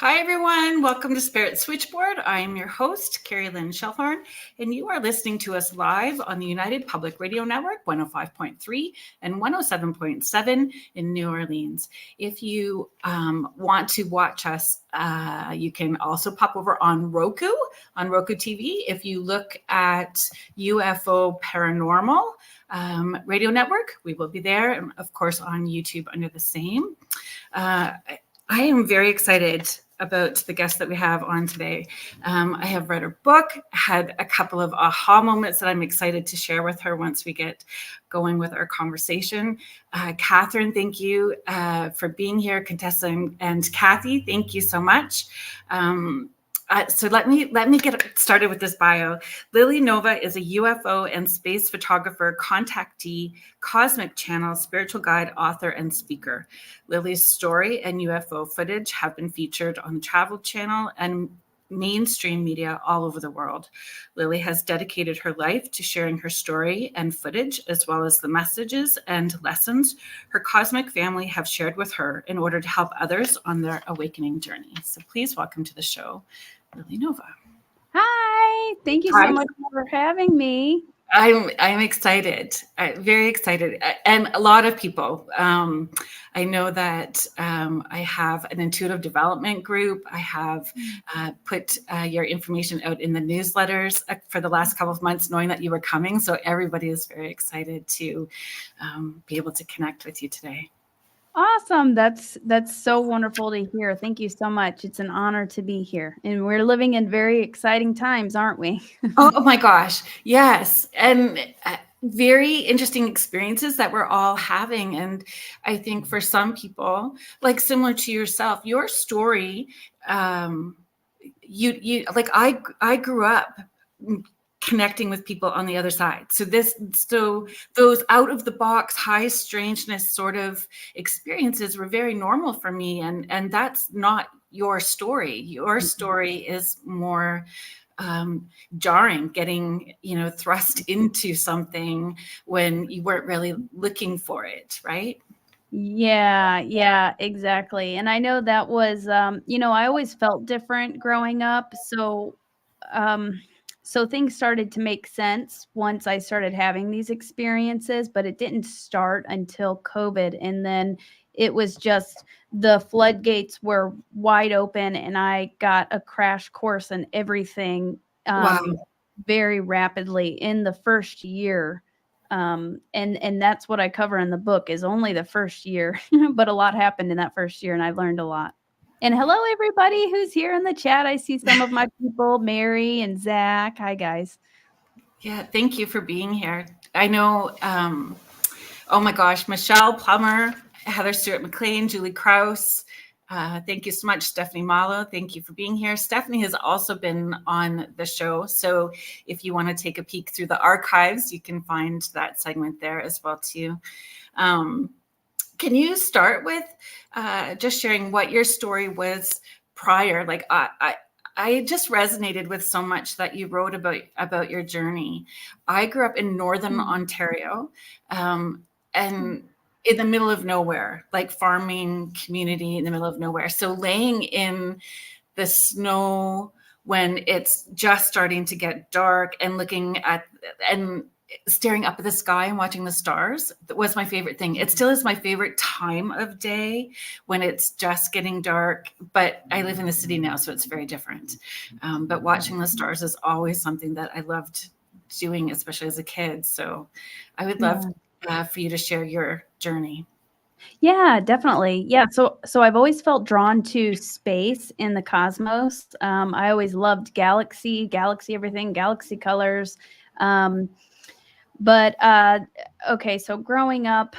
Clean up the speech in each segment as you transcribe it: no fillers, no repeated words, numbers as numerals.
Hi, everyone. Welcome to Spirit Switchboard. I'm your host, Carrie Lynn Shelhorn, and you are listening to us live on the United Public Radio Network, 105.3 and 107.7 in New Orleans. If you want to watch us, you can also pop over on Roku TV. If you look at UFO Paranormal Radio Network, we will be there, and of course on YouTube under the same. I am very excited about the guest that we have on today. I have read her book, had a couple of aha moments that I'm excited to share with her once we get going with our conversation. Catherine, thank you for being here. Contessa and Kathy, thank you so much. So let me get started with this bio. Lily Nova is a UFO and space photographer, contactee, cosmic channel, spiritual guide, author, and speaker. Lily's story and UFO footage have been featured on the Travel Channel and mainstream media all over the world. Lily has dedicated her life to sharing her story and footage, as well as the messages and lessons her cosmic family have shared with her in order to help others on their awakening journey. So please welcome to the show, Lily Nova. Hi, thank you so much for having me. I'm excited, very excited, and a lot of people. I know that I have an intuitive development group. I have put your information out in the newsletters for the last couple of months, knowing that you were coming. So everybody is very excited to be able to connect with you today. Awesome. That's so wonderful to hear. Thank you so much. It's an honor to be here. And we're living in very exciting times, aren't we? Oh my gosh. Yes. And very interesting experiences that we're all having. And I think for some people, like similar to yourself, your story, you like I grew up connecting with people on the other side. So those out of the box, high strangeness sort of experiences were very normal for me. And that's not your story. Your story is more jarring, getting, thrust into something when you weren't really looking for it, right? Yeah, exactly. And I know that was, I always felt different growing up. So things started to make sense once I started having these experiences, but it didn't start until COVID. And then it was just the floodgates were wide open and I got a crash course in everything Wow. very rapidly in the first year. And that's what I cover in the book is only the first year, but a lot happened in that first year and I learned a lot. And hello, everybody who's here in the chat. I see some of my people, Mary and Zach. Hi, guys. Yeah, thank you for being here. I know, oh my gosh, Michelle Plummer, Heather Stewart McLean, Julie Krause. Thank you so much, Stephanie Malo. Thank you for being here. Stephanie has also been on the show. So if you want to take a peek through the archives, you can find that segment there as well, too. Can you start with just sharing what your story was prior? Like I just resonated with so much that you wrote about your journey. I grew up in Northern Ontario, and in the middle of nowhere, like farming community in the middle of nowhere. So laying in the snow when it's just starting to get dark and looking at and staring up at the sky and watching the stars was my favorite thing. It still is my favorite time of day when it's just getting dark, but I live in the city now, so it's very different. But watching the stars is always something that I loved doing, especially as a kid. So I would love for you to share your journey. Yeah, definitely. Yeah. So I've always felt drawn to space in the cosmos. I always loved galaxy everything, galaxy colors. But okay, so growing up,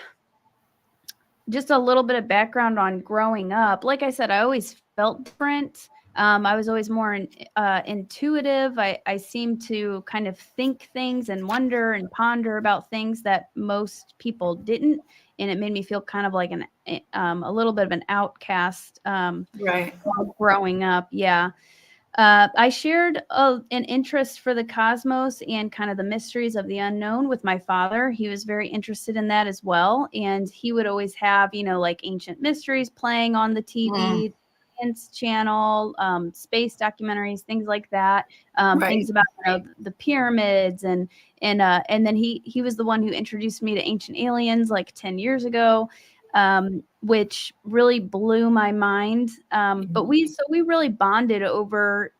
just a little bit of background on growing up. Like I said, I always felt different. I was always more intuitive. I seemed to kind of think things and wonder and ponder about things that most people didn't. And it made me feel kind of like a little bit of an outcast Right. growing up. Yeah. I shared an interest for the cosmos and kind of the mysteries of the unknown with my father. He was very interested in that as well. And he would always have, like ancient mysteries playing on the TV. Science Channel, space documentaries, things like that. Right. Things about the pyramids and then he was the one who introduced me to Ancient Aliens like 10 years ago, which really blew my mind. But we really bonded over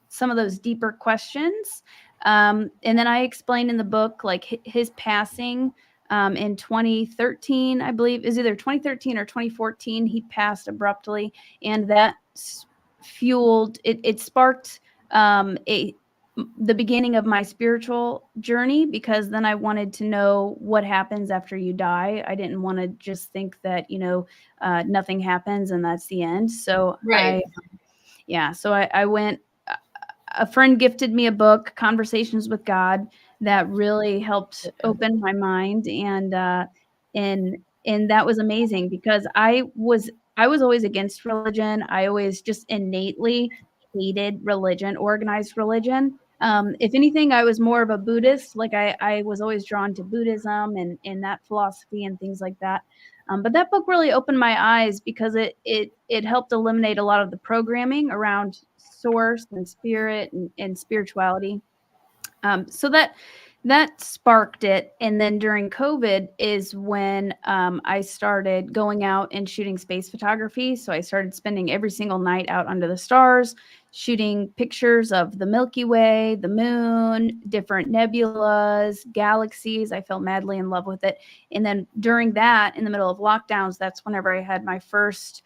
some of those deeper questions. And then I explained in the book like his passing in 2013, I believe, is either 2013 or 2014. He passed abruptly, and that fueled it. It sparked the beginning of my spiritual journey, because then I wanted to know what happens after you die. I didn't want to just think that nothing happens and that's the end. So Right. I went. A friend gifted me a book, Conversations with God, that really helped open my mind, and that was amazing, because I was always against religion. I always just innately hated religion, organized religion. If anything, I was more of a Buddhist. Like I was always drawn to Buddhism and that philosophy and things like that. But that book really opened my eyes, because it helped eliminate a lot of the programming around source and spirit and spirituality. So that sparked it. And then during COVID is when I started going out and shooting space photography. So I started spending every single night out under the stars, shooting pictures of the Milky Way, the moon, different nebulas, galaxies. I fell madly in love with it. And then during that, in the middle of lockdowns, that's whenever I had my first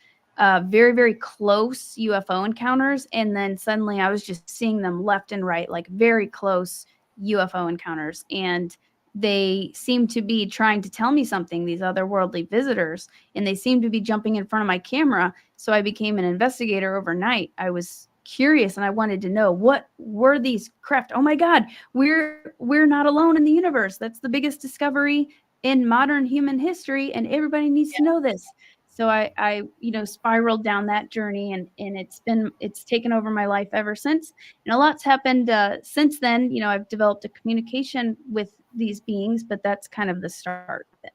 very, very close UFO encounters. And then suddenly I was just seeing them left and right, like very close UFO encounters. And they seemed to be trying to tell me something, these otherworldly visitors, and they seemed to be jumping in front of my camera. So I became an investigator overnight. I was curious and I wanted to know, what were these craft? Oh my God, we're not alone in the universe. That's the biggest discovery in modern human history, and everybody needs to know this. So I spiraled down that journey, and it's taken over my life ever since. And a lot's happened since then. I've developed a communication with these beings, but that's kind of the start of it.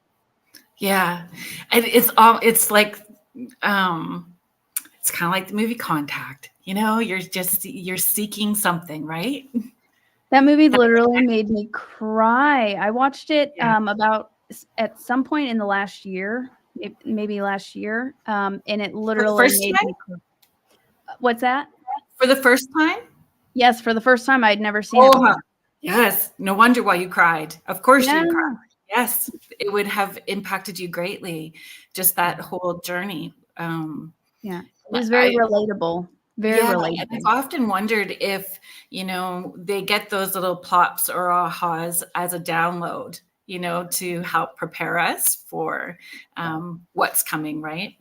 Yeah. And it's like, it's kind of like the movie Contact, you're seeking something, right? That movie literally made me cry. I watched it about at some point in the last year, maybe last year, and it literally made me cry. What's that? For the first time? Yes, for the first time. I'd never seen it before. Yes. No wonder why you cried. Of course Yeah. you cried. Yes. It would have impacted you greatly, just that whole journey. Yeah. It was very relatable. Very relatable. I've often wondered if, they get those little plops or ahas as a download, to help prepare us for what's coming, right?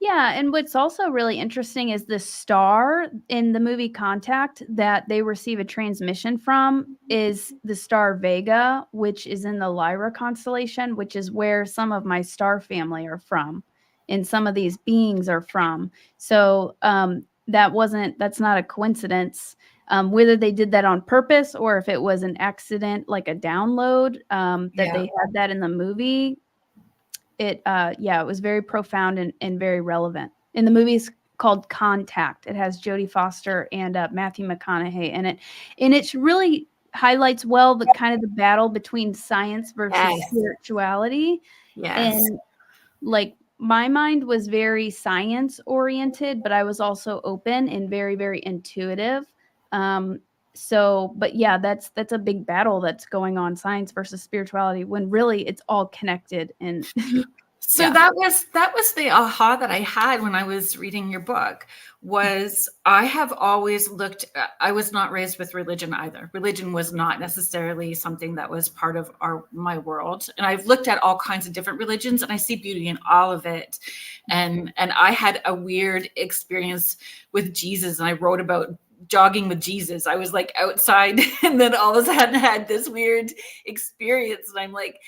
Yeah, and what's also really interesting is the star in the movie Contact that they receive a transmission from is the star Vega, which is in the Lyra constellation, which is where some of my star family are from, and some of these beings are from. So that's not a coincidence. Whether they did that on purpose or if it was an accident, like a download, that they had that in the movie. It was very profound and very relevant. And the movie's called Contact. It has Jodie Foster and Matthew McConaughey in it, and it really highlights well the kind of the battle between science versus spirituality. Yes. And like my mind was very science oriented, but I was also open and very, very intuitive. But yeah, that's a big battle that's going on, science versus spirituality, when really it's all connected. And so that was the aha that I had when I was reading your book. Was I have always I was not raised with religion either. Religion was not necessarily something that was part of my world. And I've looked at all kinds of different religions, and I see beauty in all of it. And I had a weird experience with Jesus, and I wrote about jogging with Jesus. I was like outside, and then all of a sudden had this weird experience. And I'm like,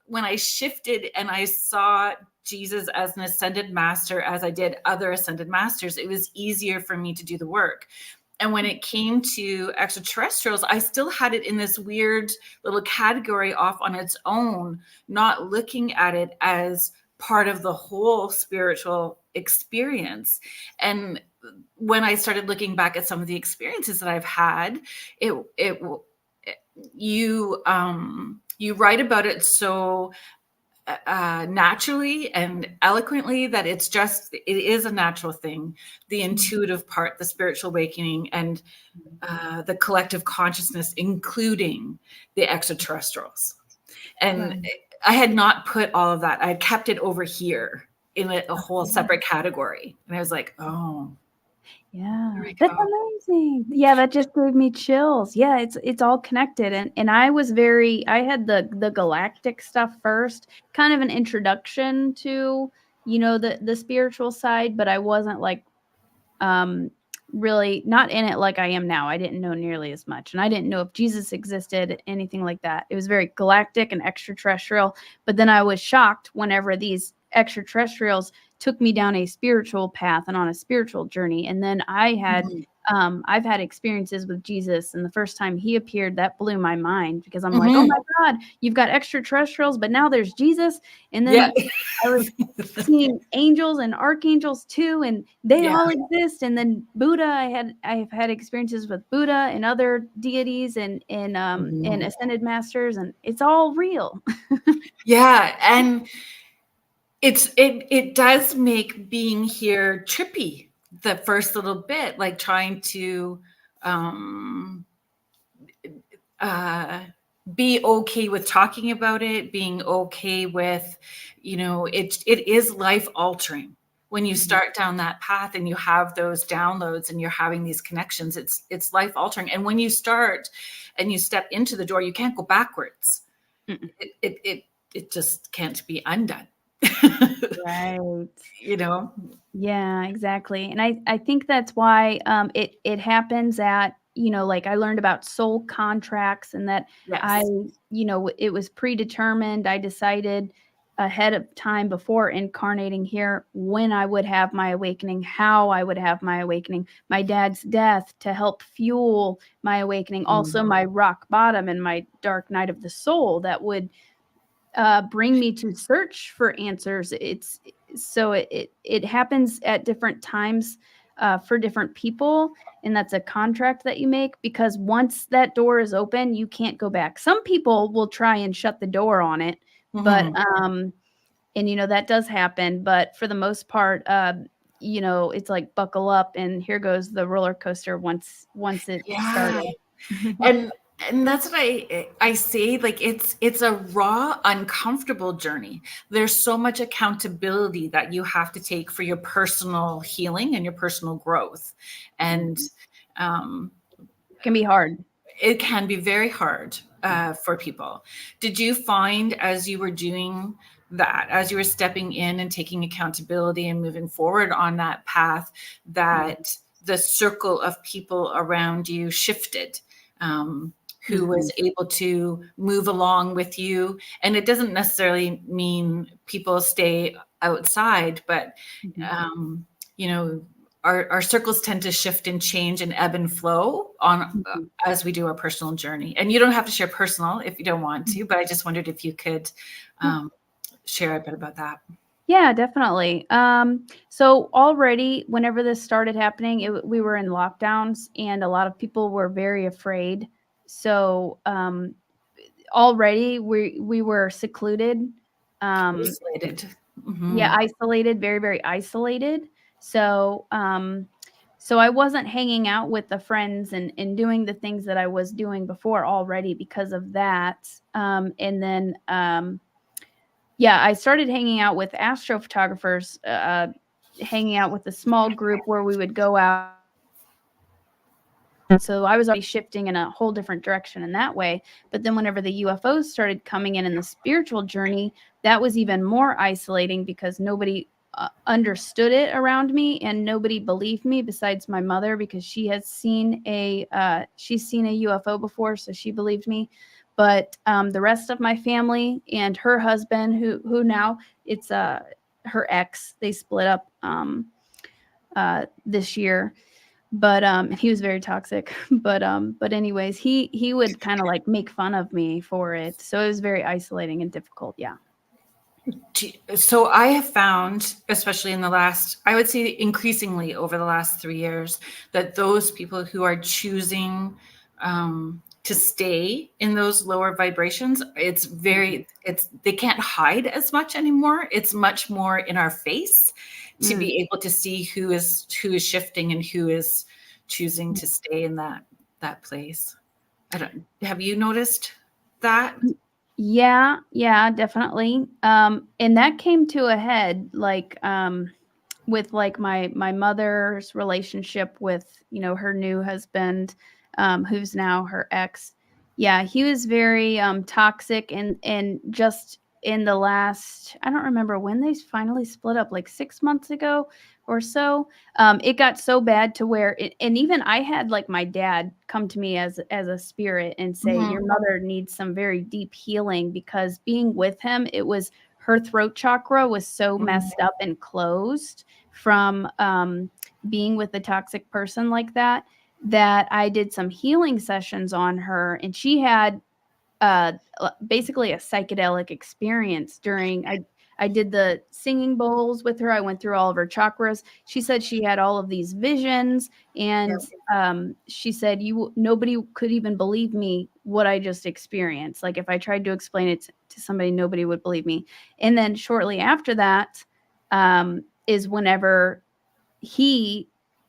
when I shifted and I saw Jesus as an ascended master, as I did other ascended masters, it was easier for me to do the work. And when it came to extraterrestrials, I still had it in this weird little category off on its own, not looking at it as part of the whole spiritual experience. And when I started looking back at some of the experiences that I've had, you write about it so naturally and eloquently that it is a natural thing. The intuitive part, the spiritual awakening, and the collective consciousness, including the extraterrestrials. And Right. I had not put all of that. I had kept it over here in a whole separate category. And I was like, oh, Yeah, there we that's go. amazing. Yeah, that just gave me chills. Yeah, it's all connected. And I was I had the galactic stuff first, kind of an introduction to, the spiritual side, but I wasn't like um really not in it like I am now. I didn't know nearly as much. And I didn't know if Jesus existed, anything like that. It was very galactic and extraterrestrial. But then I was shocked whenever these extraterrestrials took me down a spiritual path and on a spiritual journey. And then Mhm. I've had experiences with Jesus, and the first time he appeared, that blew my mind because I'm like, oh Mhm. my God, you've got extraterrestrials, but now there's Jesus. And Yeah. then I was seeing angels and archangels too, and they Yeah. all exist. And then Buddha, I've had experiences with Buddha and other deities and Mhm. ascended masters, and it's all real. Yeah. And it does make being here trippy the first little bit, like trying to um uh be okay with talking about it, being okay with, it is life altering when you start down that path and you have those downloads and you're having these connections. It's life altering. And when you start and you step into the door, you can't go backwards. Mm-mm. It just can't be undone. Right. you know Yeah, exactly. And I think that's why it happens at, like I learned about soul contracts, and that I, Yes. it was predetermined. I decided ahead of time before incarnating here when I would have my awakening, how I would have my awakening, my dad's death to help fuel my awakening, also Mm. my rock bottom and my dark night of the soul that would bring me to search for answers. It happens at different times for different people, and that's a contract that you make, because once that door is open, you can't go back. Some people will try and shut the door on it, but Mhm. and that does happen. But for the most part, it's like buckle up and here goes the roller coaster once it Yeah. started. and and that's what I say, like it's a raw, uncomfortable journey. There's so much accountability that you have to take for your personal healing and your personal growth. And um Can be hard. it can be very hard for people. Did you find, as you were doing that, as you were stepping in and taking accountability and moving forward on that path, that the circle of people around you shifted? Who was able to move along with you? And it doesn't necessarily mean people stay outside, but Mhm. you know, our circles tend to shift and change and ebb and flow on Mhm. as we do our personal journey. And you don't have to share personal if you don't want to, but I just wondered if you could um, share a bit about that. Yeah, definitely. So already, whenever this started happening, we were in lockdowns, and a lot of people were very afraid. So already we were secluded. Um, Isolated. yeah, Hmm. isolated, very, very isolated. So so I wasn't hanging out with the friends and doing the things that I was doing before already because of that. And then yeah, I started hanging out with astrophotographers, hanging out with a small group where we would go out. And so I was already shifting in a whole different direction in that way. But then whenever the UFOs started coming in the spiritual journey, that was even more isolating because nobody understood it around me, and nobody believed me besides my mother, because she's seen a UFO before, so she believed me. But the rest of my family and her husband, who now it's her ex, they split up this year. But he was very toxic. But anyways, he would kind of like make fun of me for it. So it was very isolating and difficult. Yeah. So I have found, especially in the last, I would say increasingly over the last 3 years, that those people who are choosing to stay in those lower vibrations, they can't hide as much anymore. It's much more in our face to be able to see who is shifting and who is choosing to stay in that place. Have you noticed that? Yeah, definitely. And that came to a head with like my mother's relationship with, her new husband, who's now her ex. Yeah, he was very toxic, and just in the last, I don't remember when they finally split up, like 6 months ago or so. It got so bad to where and even I had like my dad come to me as a spirit and say, Mhm. your mother needs some very deep healing, because being with him, it was her throat chakra was so messed up and closed from being with a toxic person like that, that I did some healing sessions on her, and she had basically a psychedelic experience during. I did the singing bowls with her. I went through all of her chakras. She said she had all of these visions, and she said nobody could even believe me what I just experienced. Like if I tried to explain it to somebody, nobody would believe me. And then shortly after that is whenever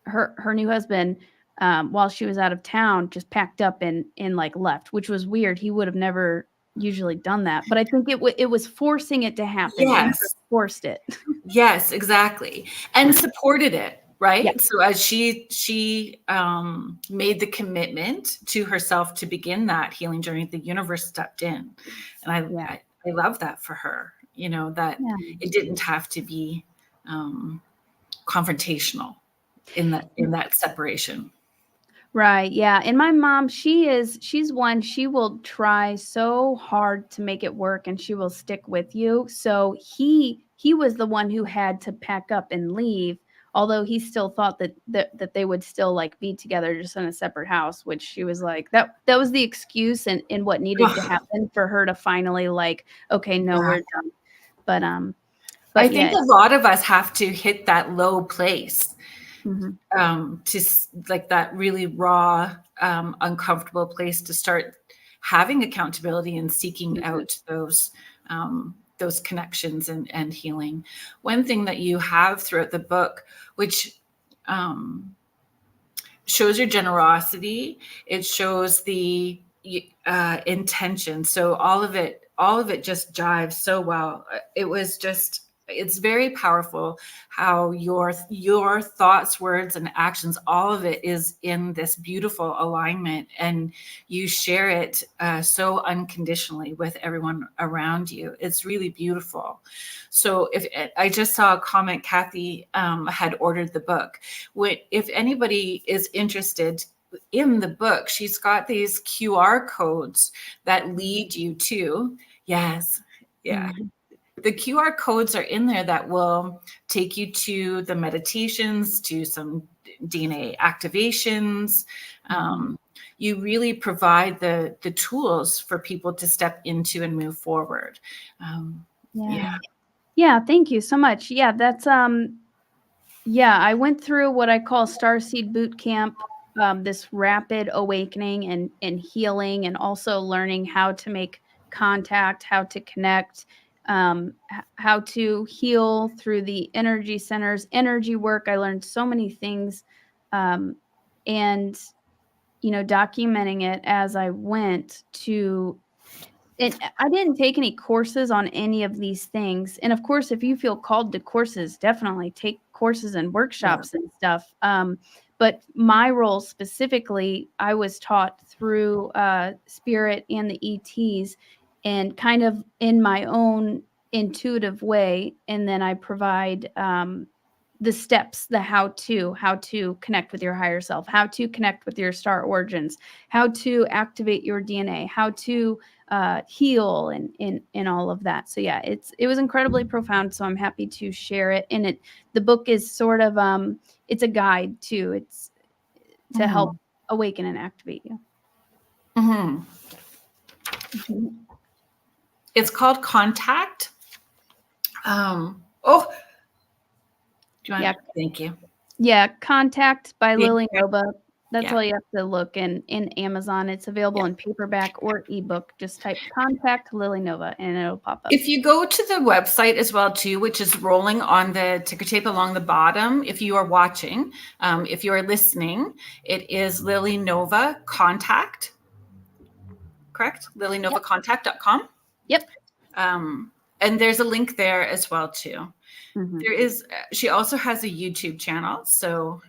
her new husband, while she was out of town, just packed up and like left, which was weird. He would have never usually done that, but I think it was forcing it to happen. It Yes. forced it. Yes, exactly. And supported it, Yeah. right? So as she made the commitment to herself to begin that healing journey, the universe stepped in. And Yeah. I love that for her, that Yeah. it didn't have to be confrontational in that separation. Right. Yeah. And my mom, she's one, she will try so hard to make it work, and she will stick with you. So he was the one who had to pack up and leave, although he still thought that they would still like be together, just in a separate house, which she was like, that was the excuse and what needed to happen for her to finally like, okay, no, Yeah. we're done. But I but think yeah. a lot of us have to hit that low place Mhm. like that really raw, uncomfortable place to start having accountability and seeking out those connections and healing. One thing that you have throughout the book, which shows your generosity, it shows the intention. So all of it just jives so well. It's very powerful how your thoughts, words, and actions, all of it is in this beautiful alignment, and you share it so unconditionally with everyone around you. It's really beautiful. So if I just saw a comment, Kathy had ordered the book. If anybody is interested in the book, she's got these QR codes that lead you to, yes, yeah. The QR codes are in there that will take you to the meditations, to some DNA activations. You really provide the tools for people to step into and move forward. Yeah. Yeah, thank you so much. Yeah, that's yeah, I went through what I call Starseed Boot Camp, this rapid awakening and healing, and also learning how to make contact, how to connect, how to heal through the energy centers, energy work. I learned so many things, and documenting it as I went to. And I didn't take any courses on any of these things. And of course, if you feel called to courses, definitely take courses and Yeah. workshops and stuff. But my role specifically, I was taught through Spirit and the ETs, and kind of in my own intuitive way. And then I provide the steps, the how to connect with your higher self, how to connect with your star origins, how to activate your DNA, how to heal, and all of that. So yeah, it was incredibly profound. So I'm happy to share it. And the book is sort of it's a guide too. It's to help awaken and activate you. Mhm. Mhm. It's called Contact. Oh, do you want? Yeah. Thank you. Yeah, Contact by Yeah. Lily Nova. That's Yeah. all you have to look in Amazon. It's available in paperback or ebook. Just type Contact Lily Nova and it'll pop up. If you go to the website as well too, which is rolling on the ticker tape along the bottom, if you are watching, if you are listening, it is Lily Nova Contact, correct? LilyNovaContact.com. Yep. And there's a link there as well too. Mhm. There is. She also has a YouTube channel, so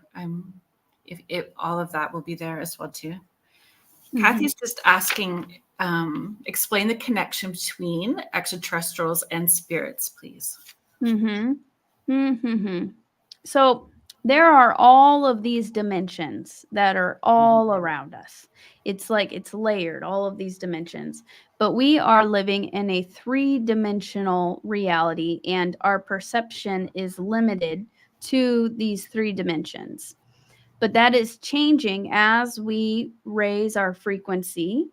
if all of that will be there as well too. Kathy's just asking, explain the connection between extraterrestrials and spirits, please. So there are all of these dimensions that are all around us. It's like it's layered, all of these dimensions. But we are living in a 3-dimensional reality, and our perception is limited to these 3 dimensions. But that is changing as we raise our frequency.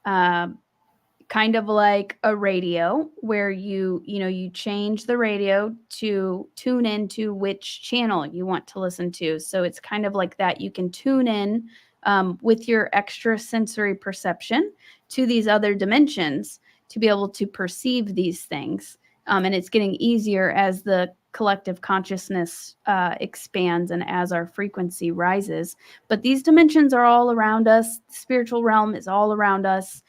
Kind of like a radio where you change the radio to tune into which channel you want to listen to. So it's kind of like that. You can tune in with your extrasensory perception to these other dimensions to be able to perceive these things. And it's getting easier as the collective consciousness expands and as our frequency rises. But these dimensions are all around us. The spiritual realm is all around us.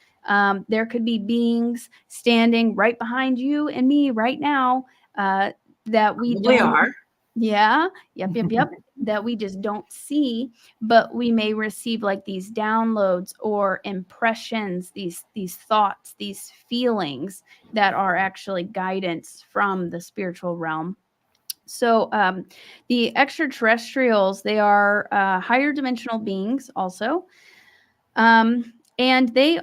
There could be beings standing right behind you and me right now that we don't. Yeah. Yep. That we just don't see, but we may receive like these downloads or impressions, these thoughts, these feelings that are actually guidance from the spiritual realm. So the extraterrestrials, they are higher dimensional beings also. And they're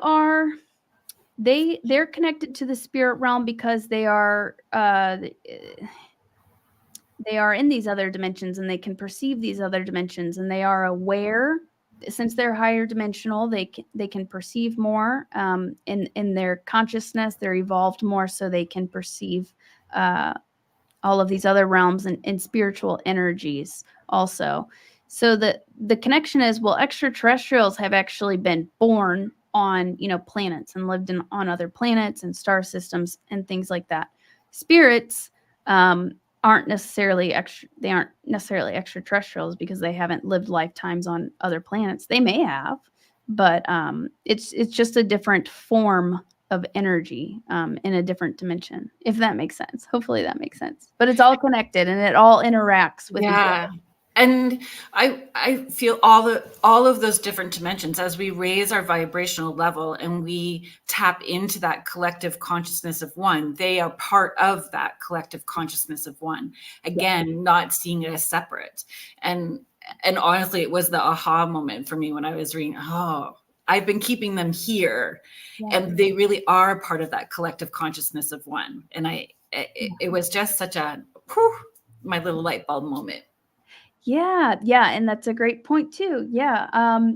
connected to the spirit realm because they are in these other dimensions, and they can perceive these other dimensions, and they are aware. Since they're higher dimensional, they can perceive more in their consciousness. They're evolved more, so they can perceive all of these other realms and spiritual energies also. So the connection is, well, extraterrestrials have actually been born on planets and lived on other planets and star systems and things like that. Spirits aren't necessarily extraterrestrials because they haven't lived lifetimes on other planets. They may have, but it's just a different form of energy in a different dimension, if that makes sense. Hopefully that makes sense. But it's all connected and it all interacts with each other. And I feel all of those different dimensions as we raise our vibrational level and we tap into that collective consciousness of one. They are part of that collective consciousness of one. Again, not seeing it as separate. And honestly, it was the aha moment for me when I was reading, I've been keeping them here, and they really are part of that collective consciousness of one. And it was just such a my little light bulb moment. Yeah, and that's a great point too. Yeah,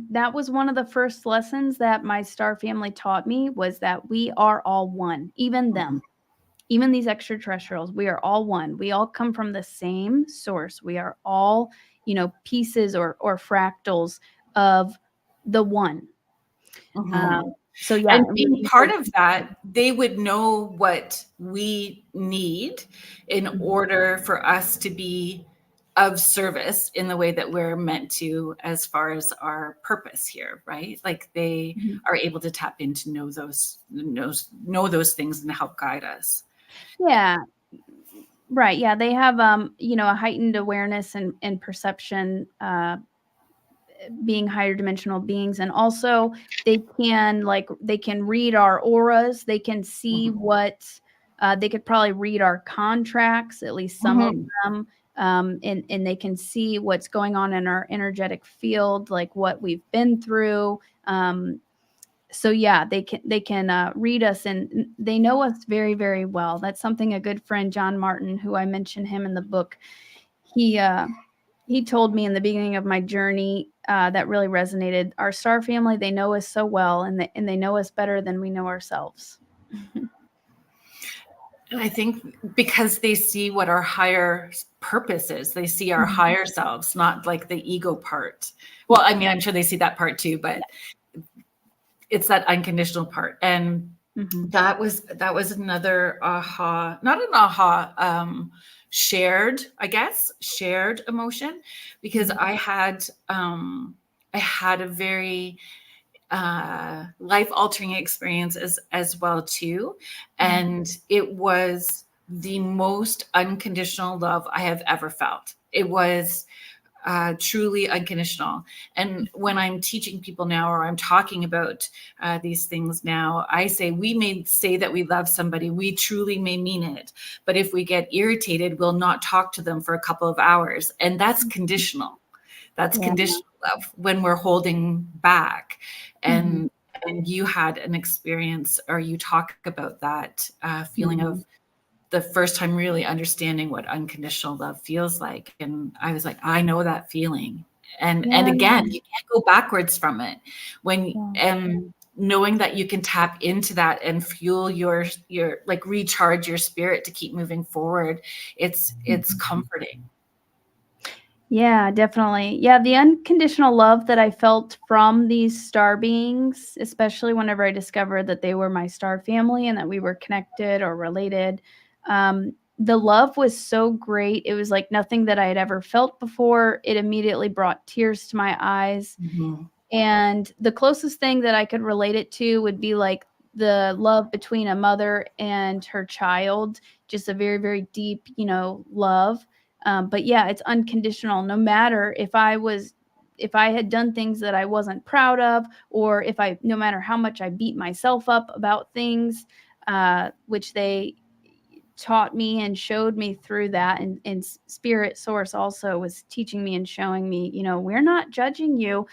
that was one of the first lessons that my star family taught me, was that we are all one. Even them, even these extraterrestrials, we are all one. We all come from the same source. We are all, pieces or fractals of the one. So yeah, and being part of that, they would know what we need in order for us to be of service in the way that we're meant to, as far as our purpose here, right? Like they are able to tap in to know those things and help guide us. Yeah. Right. Yeah. They have, a heightened awareness and perception, being higher dimensional beings. And also they can read our auras. They can see what, they could probably read our contracts, at least some of them. And they can see what's going on in our energetic field, like what we've been through. So yeah, they can read us, and they know us very, very well. That's something a good friend, John Martin, who I mentioned him in the book, he told me in the beginning of my journey that really resonated. Our star family, they know us so well, and they know us better than we know ourselves. And I think because they see what our higher purpose is, they see our higher selves, not like the ego part. Well, I mean, I'm sure they see that part too, but it's that unconditional part. And that was another aha, not an aha, shared, I guess, shared emotion, because I had a very life-altering experience as well too, and it was the most unconditional love I have ever felt. It was truly unconditional. And when I'm teaching people now, or I'm talking about these things now, I say we may say that we love somebody, we truly may mean it, but if we get irritated, we'll not talk to them for a couple of hours, and that's conditional. That's conditional love when we're holding back. And you had an experience, or you talk about that feeling of the first time really understanding what unconditional love feels like. And I was like, I know that feeling. And again, you can't go backwards from it. And knowing that you can tap into that and fuel your like recharge your spirit to keep moving forward, it's comforting. Yeah, definitely. Yeah, the unconditional love that I felt from these star beings, especially whenever I discovered that they were my star family and that we were connected or related, the love was so great. It was like nothing that I had ever felt before. It immediately brought tears to my eyes. And the closest thing that I could relate it to would be like the love between a mother and her child, just a very, very deep, love. But yeah, it's unconditional. No matter if I had done things that I wasn't proud of, or no matter how much I beat myself up about things, which they taught me and showed me through that. And Spirit Source also was teaching me and showing me, we're not judging you.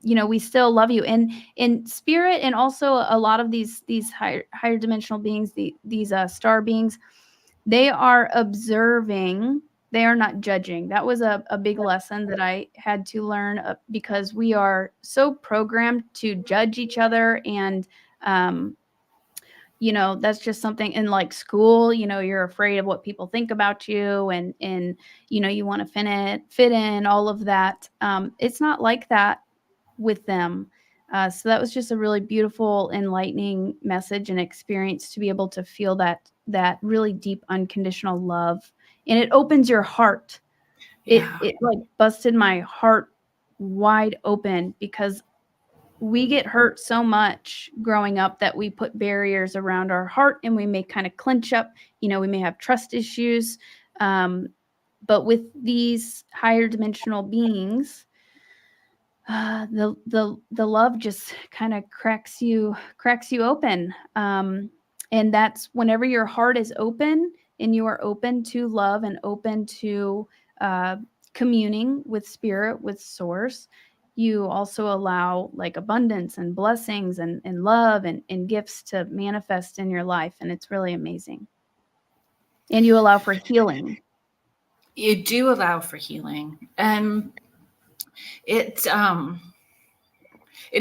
We still love you. And in spirit, and also a lot of these higher dimensional beings, these star beings, they are observing. They are not judging. That was a big lesson that I had to learn, because we are so programmed to judge each other. And that's just something in like school, you're afraid of what people think about you, and you want to fit in, all of that. It's not like that with them. So that was just a really beautiful, enlightening message and experience to be able to feel that really deep, unconditional love. And it opens your heart. It like busted my heart wide open, because we get hurt so much growing up that we put barriers around our heart, and we may kind of clench up. We may have trust issues. But with these higher dimensional beings, the love just kind of cracks you open. And that's whenever your heart is open and you are open to love and open to communing with spirit, with source, you also allow like abundance and blessings and love and gifts to manifest in your life. And it's really amazing. And you allow for healing. You do allow for healing. And it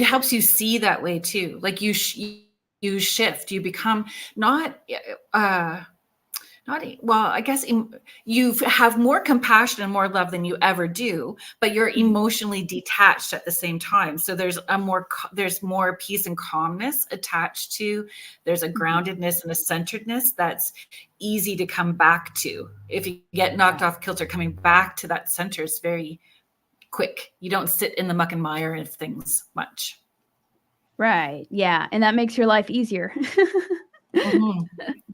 helps you see that way too. Like you shift, you become not well, I guess you have more compassion and more love than you ever do, but you're emotionally detached at the same time. So there's more peace and calmness attached to. There's a groundedness and a centeredness that's easy to come back to. If you get knocked off kilter, coming back to that center is very quick. You don't sit in the muck and mire of things much. Right. Yeah. And that makes your life easier.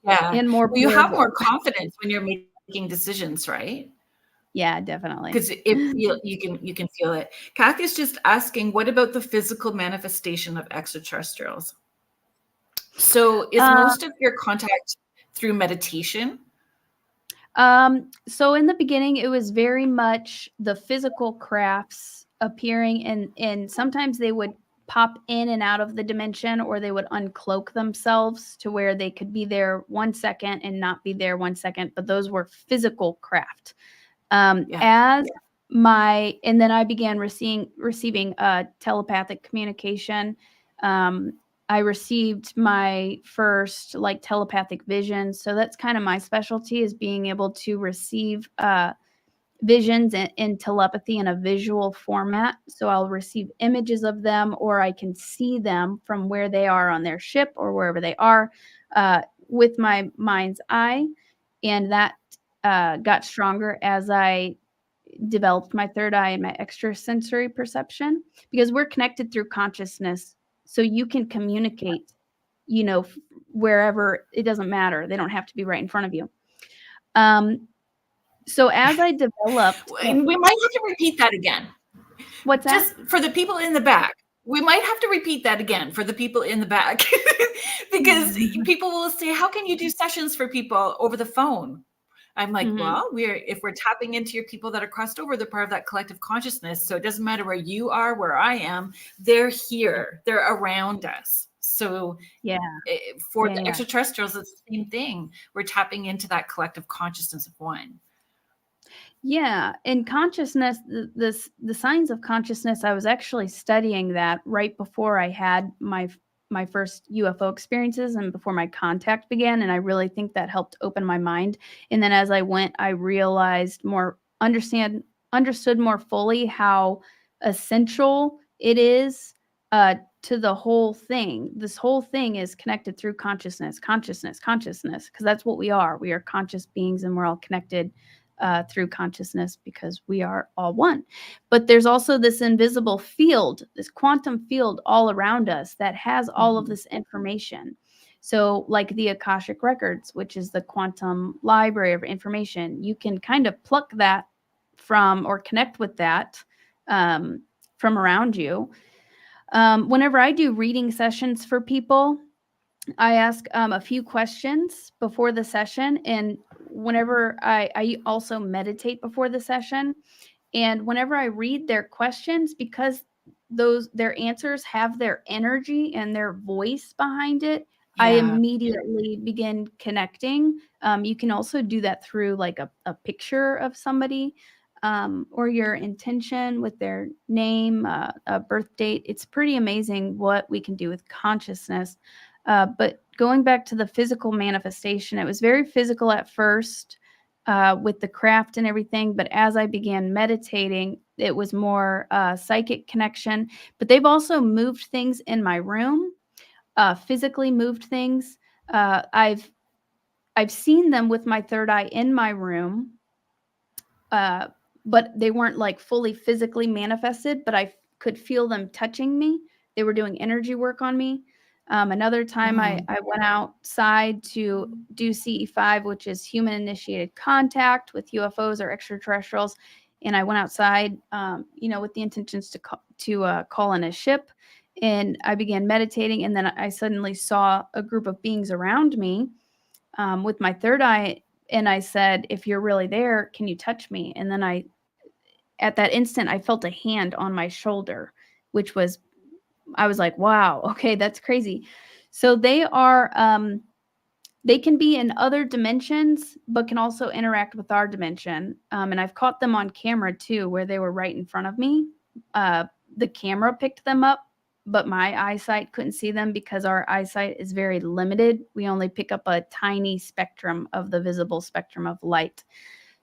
Yeah. And more you have more confidence when you're making decisions, right? Yeah, definitely. Because you can feel it. Kathy's just asking, what about the physical manifestation of extraterrestrials? So is most of your contact through meditation? So in the beginning, it was very much the physical crafts appearing, and sometimes they would pop in and out of the dimension, or they would uncloak themselves to where they could be there 1 second and not be there 1 second. But those were physical craft. And then I began receiving telepathic communication. I received my first like telepathic vision. So that's kind of my specialty, is being able to receive visions and telepathy in a visual format. So I'll receive images of them, or I can see them from where they are on their ship or wherever they are with my mind's eye. And that got stronger as I developed my third eye and my extrasensory perception, because we're connected through consciousness. So you can communicate, wherever. It doesn't matter. They don't have to be right in front of you. So as I developed, And we might have to repeat that again. What's that? Just for the people in the back. We might have to repeat that again for the people in the back, because people will say, how can you do sessions for people over the phone? I'm like, well, if we're tapping into your people that are crossed over, they're part of that collective consciousness. So it doesn't matter where you are, where I am, they're here, they're around us. So for the extraterrestrials, it's the same thing. We're tapping into that collective consciousness of one. Yeah. In consciousness, the signs of consciousness, I was actually studying that right before I had my first UFO experiences and before my contact began. And I really think that helped open my mind. And then as I went, I realized understood more fully how essential it is to the whole thing. This whole thing is connected through consciousness, because that's what we are. We are conscious beings, and we're all connected through consciousness, because we are all one. But there's also this invisible field, this quantum field all around us that has all of this information. So like the Akashic Records, which is the quantum library of information, you can kind of pluck that from, or connect with that from around you. Whenever I do reading sessions for people, I ask a few questions before the session, and whenever I also meditate before the session, and whenever I read their questions, because their answers have their energy and their voice behind it, I immediately begin connecting. You can also do that through like a picture of somebody, or your intention with their name, a birth date. It's pretty amazing what we can do with consciousness. But going back to the physical manifestation, it was very physical at first with the craft and everything. But as I began meditating, it was more psychic connection. But they've also moved things in my room, physically moved things. I've seen them with my third eye in my room, but they weren't like fully physically manifested, but I could feel them touching me. They were doing energy work on me. Another time I went outside to do CE5, which is human initiated contact with UFOs or extraterrestrials. And I went outside, with the intentions to call in a ship. And I began meditating. And then I suddenly saw a group of beings around me with my third eye. And I said, if you're really there, can you touch me? And then at that instant, I felt a hand on my shoulder, I was like, wow, okay, that's crazy. So they are, they can be in other dimensions, but can also interact with our dimension. And I've caught them on camera too, where they were right in front of me. The camera picked them up, but my eyesight couldn't see them because our eyesight is very limited. We only pick up a tiny spectrum of the visible spectrum of light.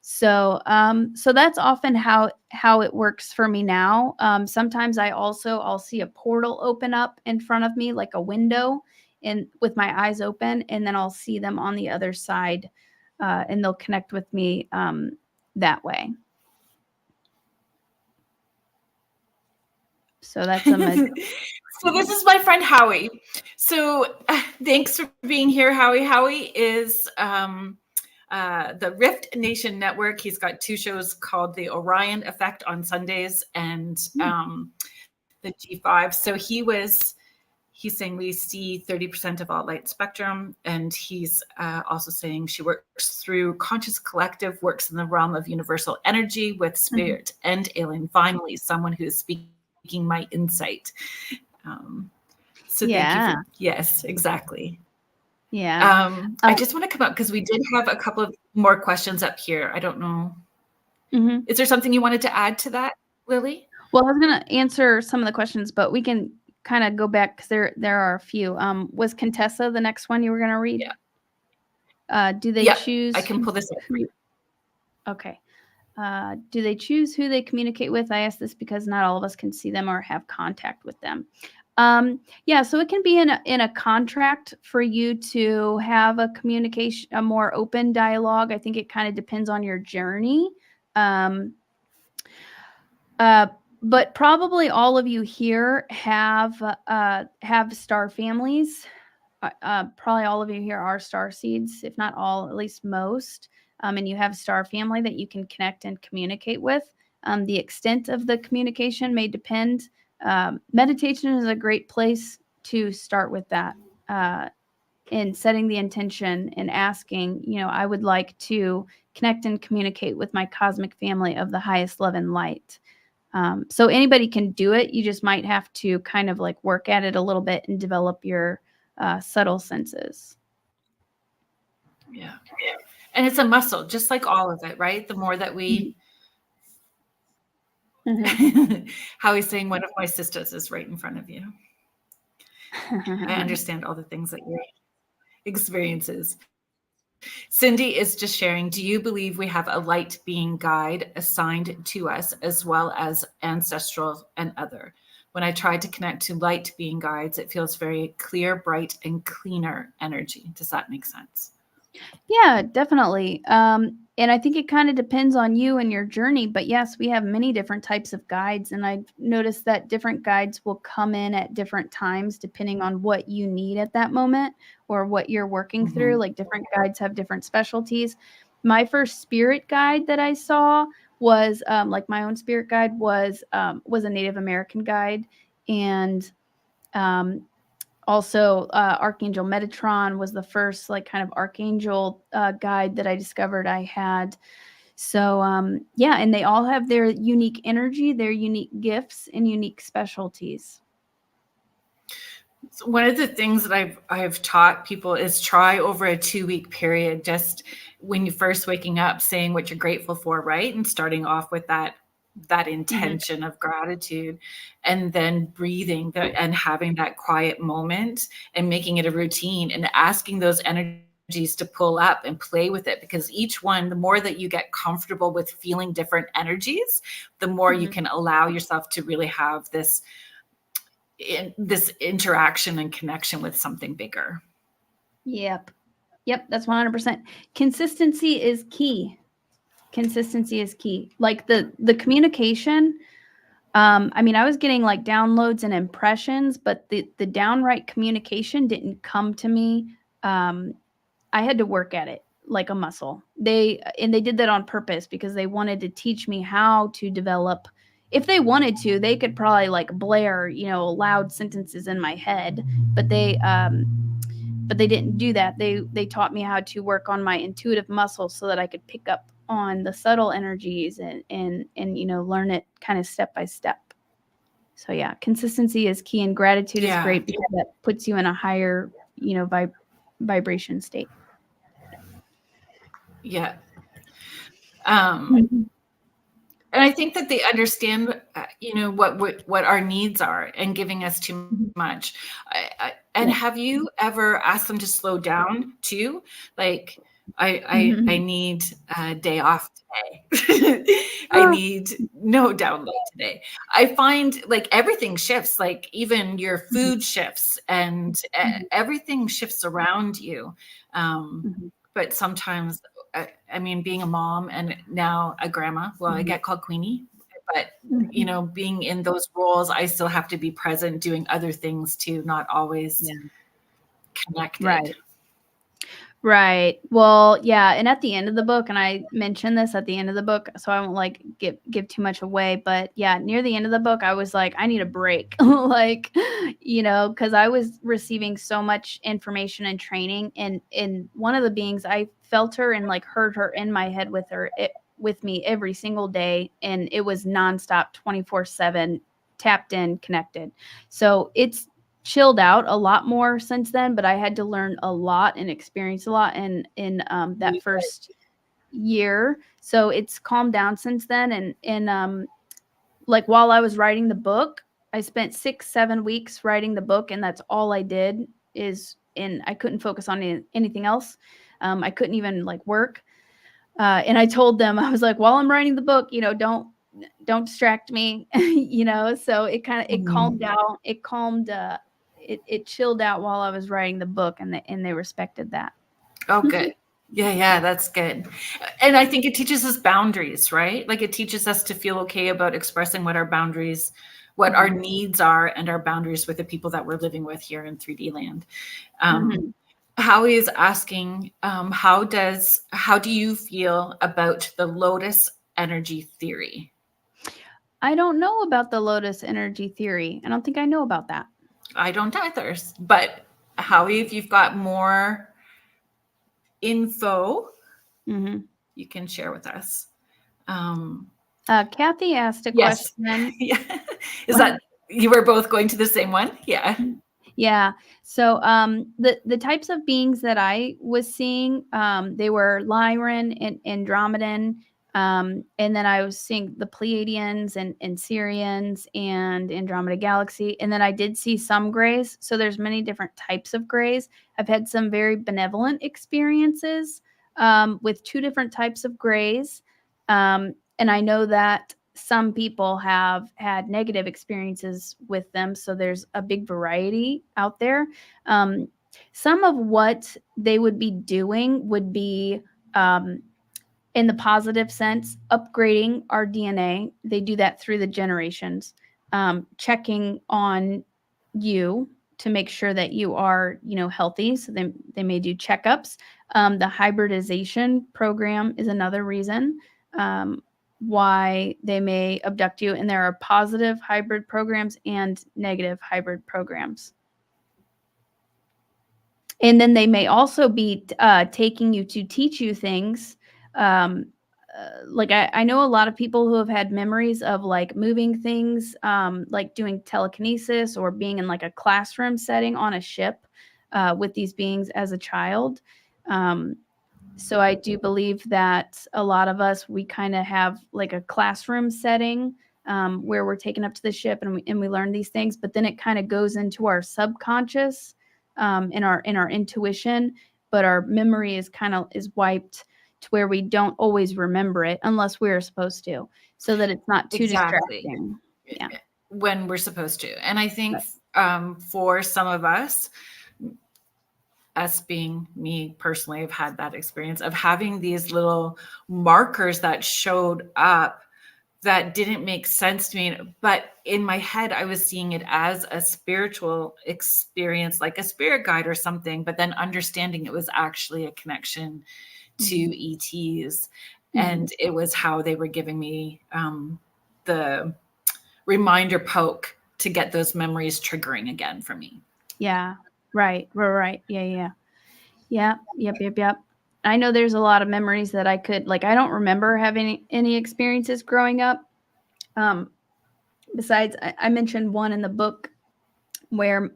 So that's often how it works for me now. Sometimes I'll see a portal open up in front of me, like a window, and with my eyes open, and then I'll see them on the other side, and they'll connect with me that way. So that's So this is my friend Howie. So thanks for being here, Howie. Howie is the Rift Nation Network. He's got 2 shows called The Orion Effect on Sundays and the G5. So he's saying we see 30% of all light spectrum. And he's also saying she works through conscious collective, works in the realm of universal energy with spirit and alien. Finally, someone who is speaking my insight. So thank you. Yes, exactly. Yeah. I just want to come up because we did have a couple of more questions up here. I don't know. Is there something you wanted to add to that, Lily? Well, I was going to answer some of the questions, but we can kind of go back because there are a few. Was Contessa the next one you were going to read? Do they choose? I can pull this up. Okay. Do they choose who they communicate with? I ask this because not all of us can see them or have contact with them. Yeah, so it can be in a contract for you to have a communication, a more open dialogue. I think it kind of depends on your journey. But probably all of you here have star families. Probably all of you here are star seeds, if not all, at least most. And you have star family that you can connect and communicate with. The extent of the communication may depend. Meditation is a great place to start with that, in setting the intention and asking, I would like to connect and communicate with my cosmic family of the highest love and light. So anybody can do it. You just might have to kind of like work at it a little bit and develop your subtle senses. Yeah. And it's a muscle, just like all of it, right? The more that we, how he's saying, one of my sisters is right in front of you. I understand all the things that your experiences. Cindy is just sharing, do you believe we have a light being guide assigned to us as well as ancestral and other? When I try to connect to light being guides, it feels very clear, bright, and cleaner energy. Does that make sense? Yeah, definitely. And I think it kind of depends on you and your journey. But yes, we have many different types of guides. And I've noticed that different guides will come in at different times depending on what you need at that moment or what you're working through. Like different guides have different specialties. My first spirit guide that I saw was like my own spirit guide was a Native American guide. And also, Archangel Metatron was the first like kind of archangel guide that I discovered I had. So yeah, and they all have their unique energy, their unique gifts, and unique specialties. So one of the things that I've taught people is try over a 2-week period, just when you're first waking up, saying what you're grateful for, right? And starting off with that intention of gratitude, and then breathing and having that quiet moment and making it a routine and asking those energies to pull up and play with it, because each one, the more that you get comfortable with feeling different energies, the more you can allow yourself to really have this interaction and connection with something bigger. Yep, that's 100%. Consistency is key. Like the communication. I mean, I was getting like downloads and impressions, but the downright communication didn't come to me. I had to work at it like a muscle. They did that on purpose because they wanted to teach me how to develop. If they wanted to, they could probably like blare, loud sentences in my head, but they didn't do that. They taught me how to work on my intuitive muscles so that I could pick up on the subtle energies and learn it kind of step by step. So yeah, consistency is key, and gratitude is great because that puts you in a higher, vibration state. Yeah. And I think that they understand, what our needs are and giving us too much. And have you ever asked them to slow down too? Like, I need a day off today. I need no download today. I find like everything shifts, like even your food shifts and everything shifts around you. But sometimes, I mean, being a mom and now a grandma, well, I get called Queenie, but being in those roles, I still have to be present doing other things too, not always connected. Right. Well, yeah. And at the end of the book, and I mentioned this at the end of the book, so I won't like give too much away, but yeah, near the end of the book, I was like, I need a break. Like, because I was receiving so much information and training, and one of the beings, I felt her and like heard her in my head with me every single day. And it was nonstop, 24/7, tapped in, connected. So it's chilled out a lot more since then, but I had to learn a lot and experience a lot in that first year. So it's calmed down since then. And like while I was writing the book, I spent 6-7 weeks writing the book, and that's all I did. And I couldn't focus on anything else. I couldn't even like work. And I told them, I was like, while I'm writing the book, don't distract me, so it kind of, it calmed down. It chilled out while I was writing the book, and they respected that. Oh, good. Yeah, that's good. And I think it teaches us boundaries, right? Like it teaches us to feel okay about expressing what our boundaries, what our needs are, and our boundaries with the people that we're living with here in 3D land. Howie is asking, how do you feel about the Lotus energy theory? I don't know about the Lotus energy theory. I don't think I know about that. I don't either. But Howie, if you've got more info, you can share with us. Kathy asked a question. Yeah. Is that you were both going to the same one? Yeah. Yeah. So the types of beings that I was seeing, they were Lyran and Andromedan. And then I was seeing the Pleiadians and Sirians and Andromeda Galaxy. And then I did see some grays. So there's many different types of grays. I've had some very benevolent experiences with 2 different types of grays. And I know that some people have had negative experiences with them. So there's a big variety out there. Some of what they would be doing would be, in the positive sense, upgrading our DNA. They do that through the generations, checking on you to make sure that you are, healthy. So they may do checkups. The hybridization program is another reason why they may abduct you. And there are positive hybrid programs and negative hybrid programs. And then they may also be taking you to teach you things. Like I know a lot of people who have had memories of like moving things, like doing telekinesis or being in like a classroom setting on a ship with these beings as a child. So I do believe that a lot of us, we kind of have like a classroom setting where we're taken up to the ship and we learn these things, but then it kind of goes into our subconscious, in our intuition, but our memory is wiped to where we don't always remember it unless we're supposed to, so that it's not too distracting. Yeah, when we're supposed to. And I think for some of us being me personally, I've had that experience of having these little markers that showed up that didn't make sense to me. But in my head, I was seeing it as a spiritual experience, like a spirit guide or something, but then understanding it was actually a connection to ETs. And it was how they were giving me the reminder poke to get those memories triggering again for me. Yeah. Right. Yeah. Yep. I know there's a lot of memories that I don't remember having any experiences growing up. Besides, I mentioned one in the book where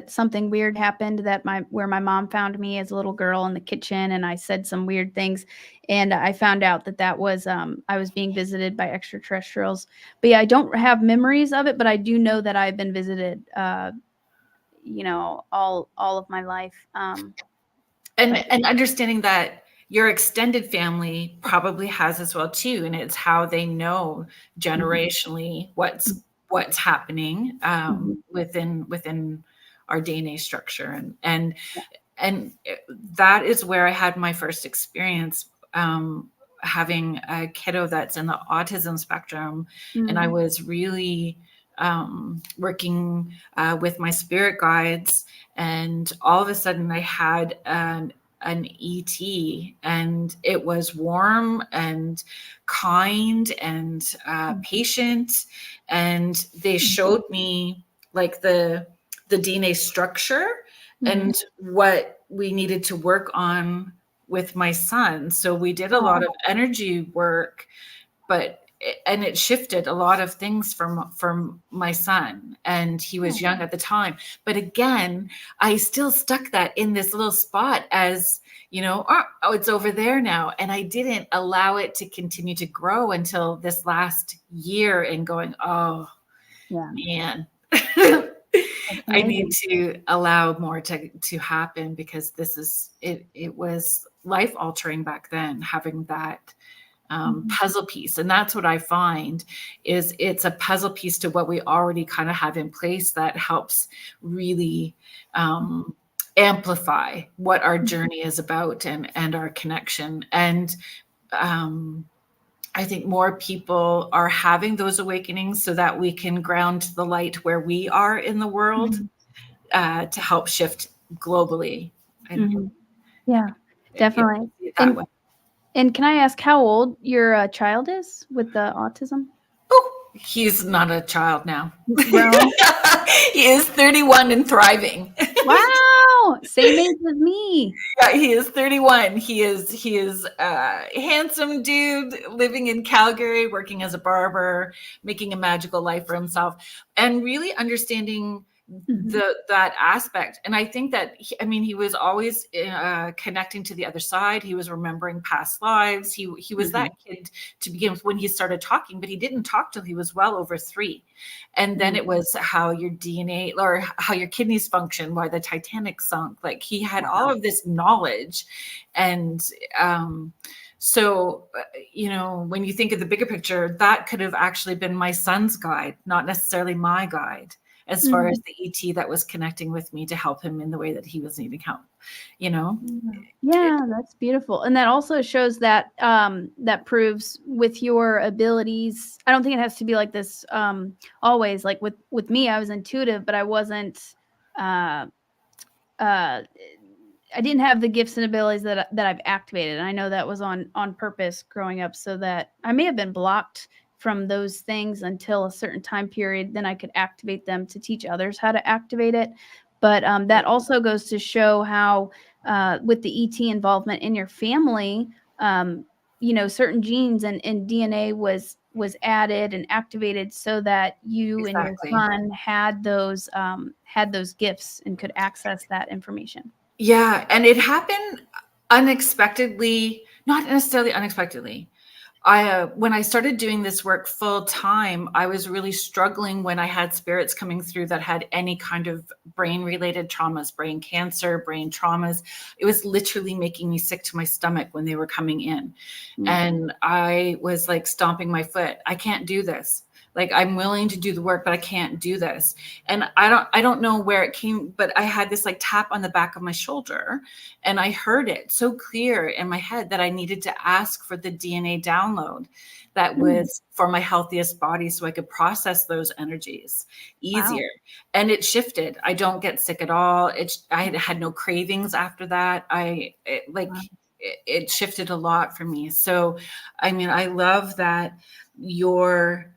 something weird happened where my mom found me as a little girl in the kitchen, and I said some weird things, and I found out that was I was being visited by extraterrestrials. But yeah, I don't have memories of it, but I do know that I've been visited all of my life. And understanding that your extended family probably has as well too, and it's how they know generationally what's happening within our DNA structure, and that is where I had my first experience having a kiddo that's in the autism spectrum, and I was really working with my spirit guides, and all of a sudden I had an ET, and it was warm and kind and patient, and they showed me like the DNA structure and what we needed to work on with my son. So we did a lot of energy work, and it shifted a lot of things from my son, and he was young at the time. But again, I still stuck that in this little spot as, oh, it's over there now. And I didn't allow it to continue to grow until this last year, and going, oh, Yeah. Man. That's I need amazing. to allow more to happen, because it was life altering back then, having that puzzle piece. And that's what I find is it's a puzzle piece to what we already kind of have in place that helps really amplify what our journey is about, and our connection. And I think more people are having those awakenings so that we can ground the light where we are in the world, to help shift globally. Yeah, definitely. See it that way. And can I ask how old your child is with the autism? Oh, he's not a child now. Well, He is 31 and thriving. wow, same age as me. Yeah, he is 31. He is a handsome dude living in Calgary, working as a barber, making a magical life for himself, and really understanding that aspect. And I think that he was always connecting to the other side. He was remembering past lives. He was that kid to begin with when he started talking, but he didn't talk till he was well over 3. And then it was how your DNA or how your kidneys function, why the Titanic sunk. Like, he had all of this knowledge. And so, when you think of the bigger picture, that could have actually been my son's guide, not necessarily my guide, as far as the ET that was connecting with me to help him in the way that he was needing help. Yeah, that's beautiful. And that also shows that that proves with your abilities. I don't think it has to be like this always. Like with me, I was intuitive, but I wasn't I didn't have the gifts and abilities that I've activated. And I know that was on purpose growing up, so that I may have been blocked from those things until a certain time period. Then I could activate them to teach others how to activate it. But that also goes to show how with the ET involvement in your family, certain genes and DNA was added and activated so that you and your Exactly. son had those gifts and could access that information. Yeah, and it happened unexpectedly, not necessarily unexpectedly. When I started doing this work full time, I was really struggling when I had spirits coming through that had any kind of brain related traumas, brain cancer, brain traumas. It was literally making me sick to my stomach when they were coming in. And I was like stomping my foot. I can't do this. Like, I'm willing to do the work, but I can't do this. And I don't know where it came, but I had this like tap on the back of my shoulder, and I heard it so clear in my head that I needed to ask for the DNA download that was for my healthiest body, so I could process those energies easier. Wow. And it shifted. I don't get sick at all. I had no cravings after that. It shifted a lot for me. So, I love that you're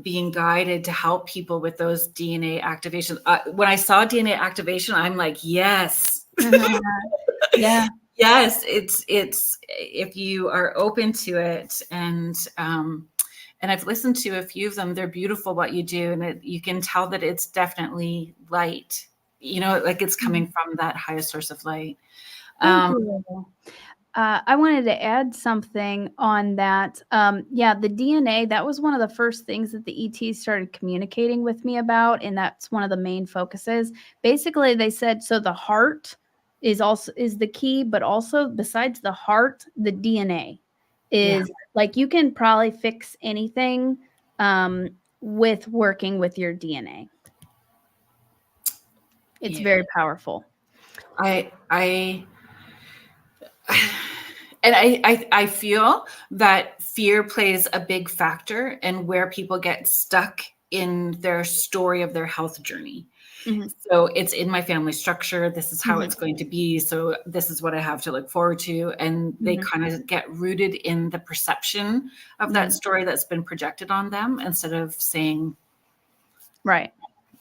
being guided to help people with those DNA activations. When I saw DNA activation, I'm like, yes. Yeah. Yes, it's if you are open to it, and I've listened to a few of them. They're beautiful what you do, and you can tell that it's definitely light. Like it's coming from that highest source of light. Thank you. I wanted to add something on that. The DNA, that was one of the first things that the ETs started communicating with me about, and that's one of the main focuses. Basically, they said, so the heart is the key, but also besides the heart, the DNA is like, you can probably fix anything with working with your DNA. It's very powerful. And I feel that fear plays a big factor in where people get stuck in their story of their health journey. So it's in my family structure. This is how it's going to be. So this is what I have to look forward to. And they kind of get rooted in the perception of that story that's been projected on them, instead of saying, right,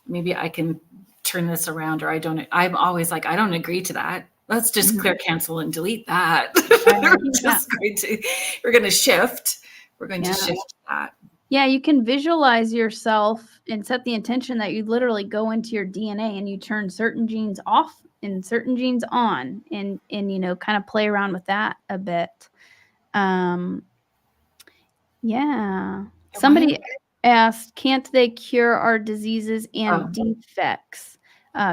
maybe I can turn this around, or I'm always like, I don't agree to that. Let's just clear, cancel, and delete that. We're going to shift. We're going to shift that. Yeah, you can visualize yourself and set the intention that you literally go into your DNA and you turn certain genes off and certain genes on, and kind of play around with that a bit. Yeah. Somebody asked, can't they cure our diseases and Oh, defects?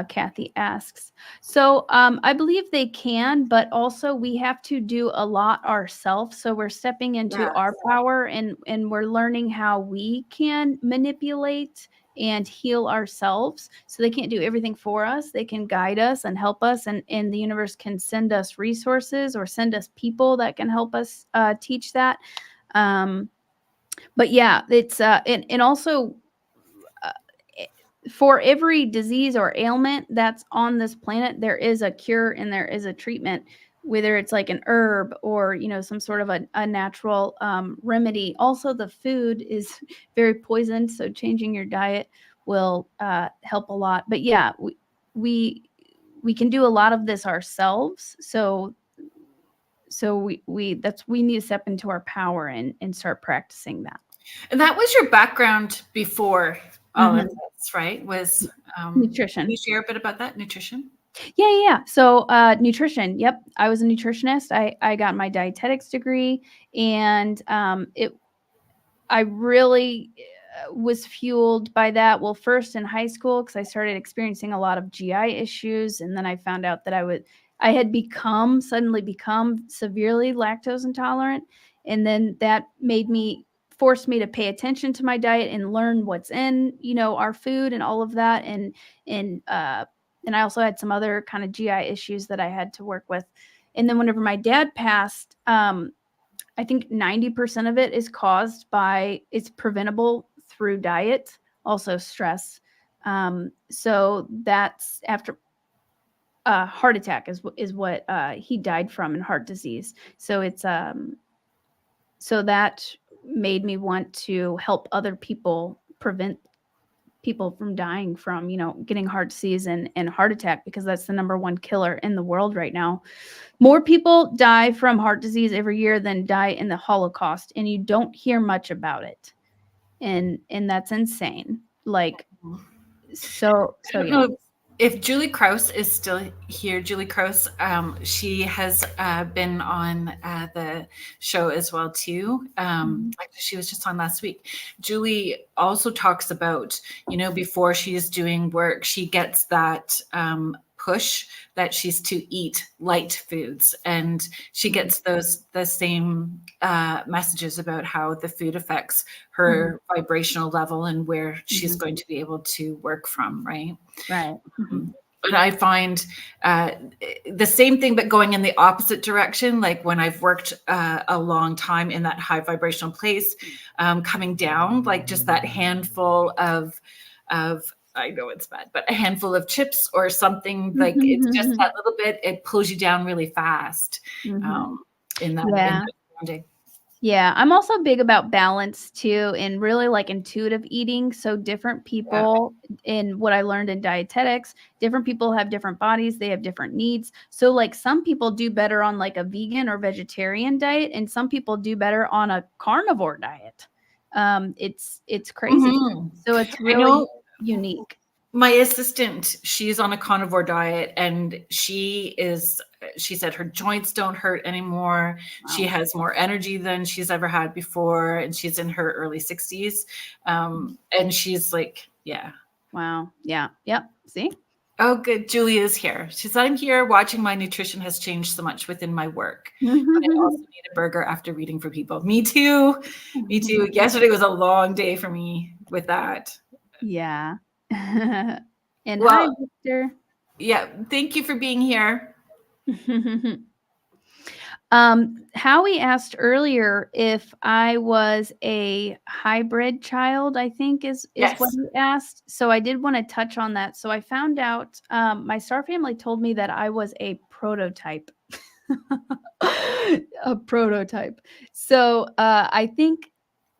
Kathy asks. So I believe they can, but also we have to do a lot ourselves. So we're stepping into yeah. our power, and we're learning how we can manipulate and heal ourselves. So they can't do everything for us. They can guide us and help us, and the universe can send us resources or send us people that can help us teach that. But yeah, it's and also uh, for every disease or ailment that's on this planet, there is a cure and there is a treatment, whether it's like an herb or, some sort of a natural remedy. Also, the food is very poisoned, so changing your diet will help a lot. But yeah, we can do a lot of this ourselves. So we need to step into our power and start practicing that. And that was your background before all of Mhm. this, right? Was can you Nutrition. share a bit about that nutrition? Yeah. So, nutrition. Yep, I was a nutritionist. I got my dietetics degree, and I really was fueled by that. Well, first in high school, because I started experiencing a lot of GI issues, and then I found out that I had suddenly become severely lactose intolerant, and then that forced me to pay attention to my diet and learn what's in our food and all of that, and I also had some other kind of GI issues that I had to work with, and then whenever my dad passed, I think 90% of it is it's preventable through diet, also stress. So that's after heart attack is what he died from, and heart disease. So so that made me want to help other people, prevent people from dying from, getting heart disease and heart attack, because that's the number one killer in the world right now. More people die from heart disease every year than die in the Holocaust, and you don't hear much about it. And that's insane. Like, I don't yeah. know if Julie Krause is still here. Julie Krause, she has been on the show as well too. Mhm. Actually, she was just on last week. Julie also talks about, before she is doing work, she gets that push that she's to eat light foods, and she gets the same messages about how the food affects Mhm. her vibrational level and where she's Mhm. going to be able to work from, right? Right. Mhm. But I find the same thing, but going in the opposite direction. Like when I've worked a long time in that high vibrational place, coming down, like just that handful of I know it's bad, but a handful of chips or something, like it's just that little bit, it pulls you down really fast Mhm. in Yeah. that grounding. Yeah, I'm also big about balance too, and really like intuitive eating. So different Yeah. people, in what I learned in dietetics, different people have different bodies, they have different needs. So like some people do better on like a vegan or vegetarian diet, and some people do better on a carnivore diet. It's crazy. Mhm. So it's I really know unique. my assistant, she's on a carnivore diet, and she said her joints don't hurt anymore. She Wow. has more energy than she's ever had before, and she's in her early 60s. And she's like, yeah. Wow. Yeah. Yep. See? Oh, good. Julie is here. She said, I'm here watching my nutrition has changed so much within my work. But I also need a burger after reading for people. Me too. Me too. Yesterday was a long day for me with that. Yeah. And hi, Well, Victor. yeah. Thank you for being here. Howie asked earlier if I was a hybrid child, I think is what Yes. he asked. So I did want to touch on that. So I found out my star family told me that I was a prototype. A prototype. So I think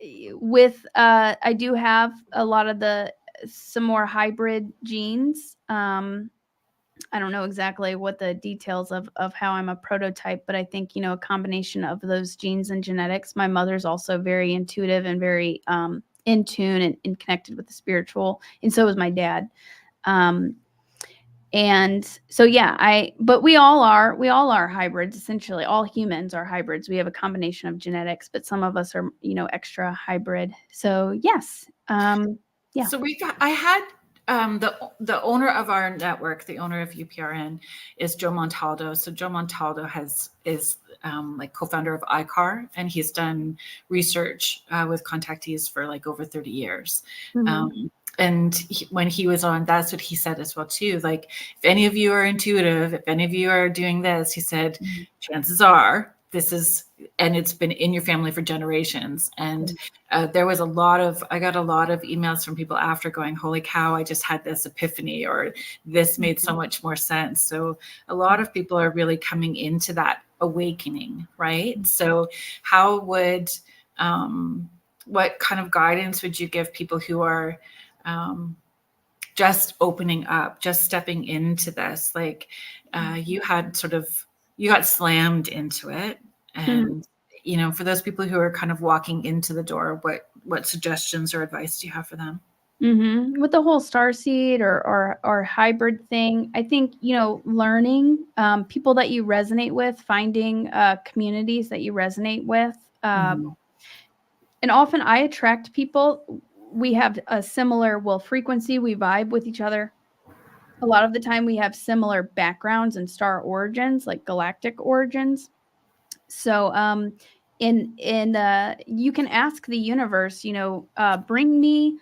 I do have a lot of some more hybrid genes. I don't know exactly what the details of how I'm a prototype, but I think, a combination of those genes and genetics. My mother's also very intuitive and very in tune and connected with the spiritual, and so is my dad. Um, and so yeah, but we all are hybrids. Essentially, all humans are hybrids. We have a combination of genetics, but some of us are, extra hybrid. So yes, Yeah. So I had the owner of our network, the owner of UPRN, is Joe Montaldo. So Joe Montaldo is like co-founder of ICAR, and he's done research with contactees for like over 30 years. And when he was on, that's what he said as well too. Like, if any of you are intuitive, if any of you are doing this, he said, chances are this is, and it's been in your family for generations. And there was I got a lot of emails from people after going, holy cow, I just had this epiphany, or this made so much more sense. So a lot of people are really coming into that awakening, right? So how would, what kind of guidance would you give people who are just opening up, just stepping into this? Like you got slammed into it. And, for those people who are kind of walking into the door, what suggestions or advice do you have for them? With the whole starseed or hybrid thing, I think, learning people that you resonate with, finding communities that you resonate with. And often I attract people. We have a similar, frequency. We vibe with each other. A lot of the time we have similar backgrounds and star origins, like galactic origins. So you can ask the universe, bring me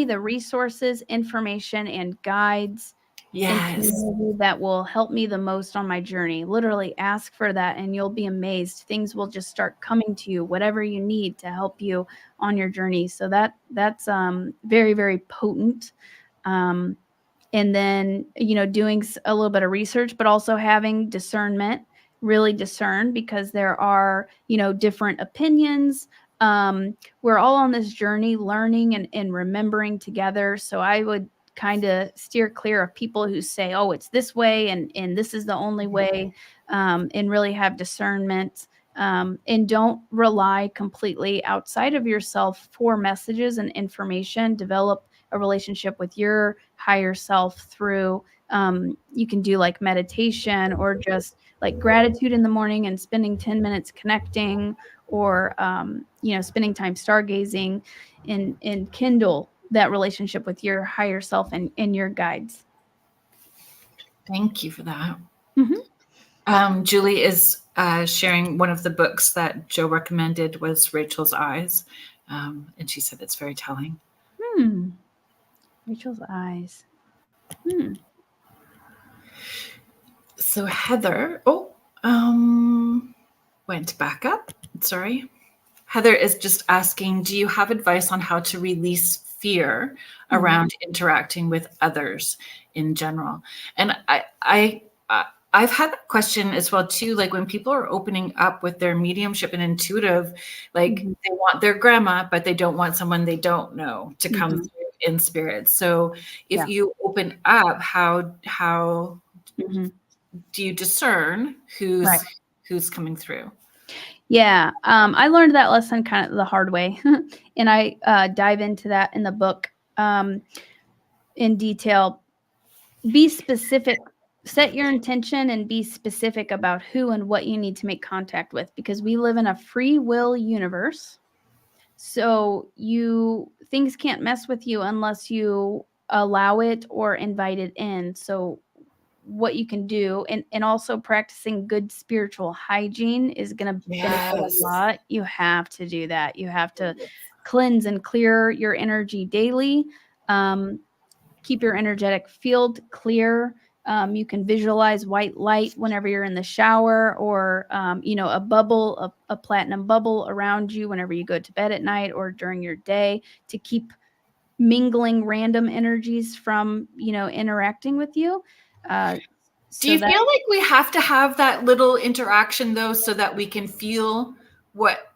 the resources, information, and guides and community that will help me the most on my journey. Literally ask for that and you'll be amazed. Things will just start coming to you, whatever you need to help you on your journey. So that's very, very potent. And then, doing a little bit of research, but also having discernment, really discern, because there are, different opinions. We're all on this journey learning and remembering together. So I would kind of steer clear of people who say, oh, it's this way and this is the only way, and really have discernment. And don't rely completely outside of yourself for messages and information. Develop a relationship with your higher self through, you can do like meditation or just like gratitude in the morning and spending 10 minutes connecting, or spending time stargazing, and kindle that relationship with your higher self and your guides. Thank you for that. Julie is sharing one of the books that Joe recommended was Rachel's Eyes, and she said it's very telling. Rachel's Eyes. So Heather, went back up. Sorry. Heather is just asking, do you have advice on how to release fear around interacting with others in general? And I've had that question as well too. Like when people are opening up with their mediumship and intuitive, like they want their grandma, but they don't want someone they don't know to come through in spirit. So if you open up, how do you discern who's coming through? Yeah. I learned that lesson kind of the hard way. And I dive into that in the book in detail. Be specific. Set your intention and be specific about who and what you need to make contact with, because we live in a free will universe. So things can't mess with you unless you allow it or invite it in. So what you can do, and also practicing good spiritual hygiene is going to benefit a lot. You have to do that. You have to cleanse and clear your energy daily. Keep your energetic field clear. You can visualize white light whenever you're in the shower, or a bubble, a platinum bubble around you whenever you go to bed at night or during your day, to keep mingling random energies from interacting with you. Do you feel like we have to have that little interaction though, so that we can feel what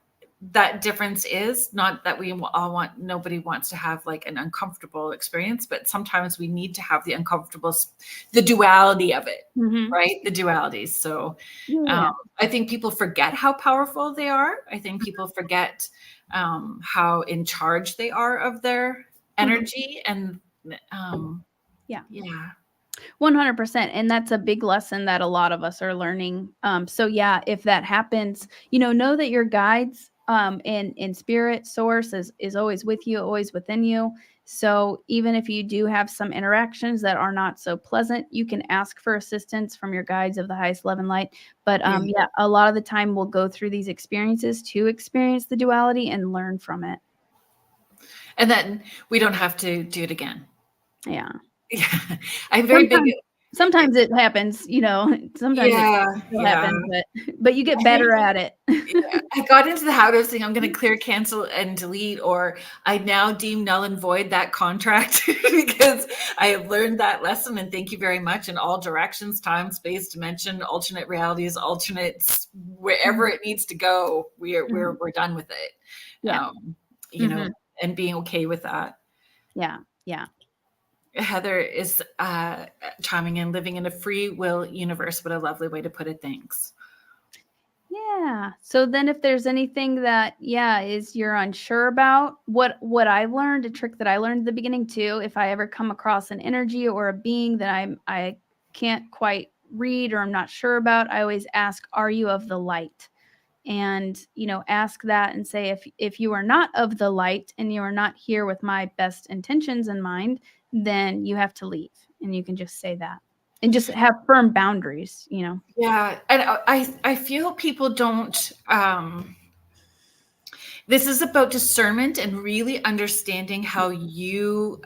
that difference is? Not that we all want, nobody wants to have like an uncomfortable experience, but sometimes we need to have the uncomfortable, the duality of it, right? The dualities. So I think people forget how powerful they are. I think people forget how in charge they are of their energy. And 100%. And that's a big lesson that a lot of us are learning. So yeah, if that happens, know that your guides in spirit. Source is always with you, always within you. So even if you do have some interactions that are not so pleasant, you can ask for assistance from your guides of the highest love and light. But yeah, a lot of the time we'll go through these experiences to experience the duality and learn from it. And then we don't have to do it again. Yeah. Yeah. I'm very big. Sometimes it happens, sometimes it still happens, but you get better at it. Yeah, I got into the habit of saying I'm going to clear, cancel, and delete, or I now deem null and void that contract because I have learned that lesson. And thank you very much. In all directions, time, space, dimension, alternate realities, alternates, wherever it needs to go, we're done with it. Yeah. And being okay with that. Yeah. Yeah. Heather is chiming in, living in a free will universe. What a lovely way to put it. Thanks. Yeah. So then if there's anything that, is you're unsure about, what I learned, a trick that I learned at the beginning too, if I ever come across an energy or a being that I can't quite read or I'm not sure about, I always ask, are you of the light? And, ask that and say, if you are not of the light and you are not here with my best intentions in mind, then you have to leave. And you can just say that and just have firm boundaries, Yeah. And I feel people don't, this is about discernment and really understanding how you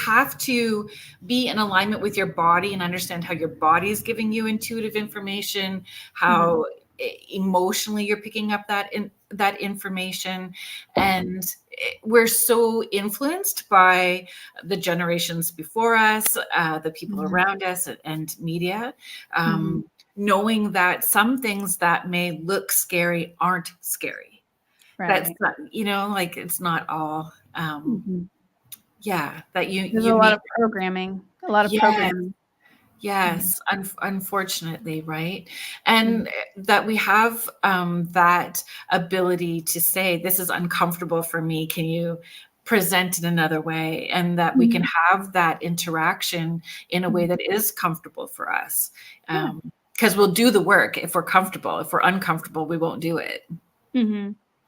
have to be in alignment with your body and understand how your body is giving you intuitive information, how emotionally you're picking up that information. And we're so influenced by the generations before us, the people around us, and media, knowing that some things that may look scary aren't scary. Right. That's not, like it's not all, that There's a lot of programming, programming. Yes, unfortunately, right? And that we have that ability to say, this is uncomfortable for me. Can you present it another way? And that we can have that interaction in a way that is comfortable for us. Because we'll do the work if we're comfortable. If we're uncomfortable, we won't do it.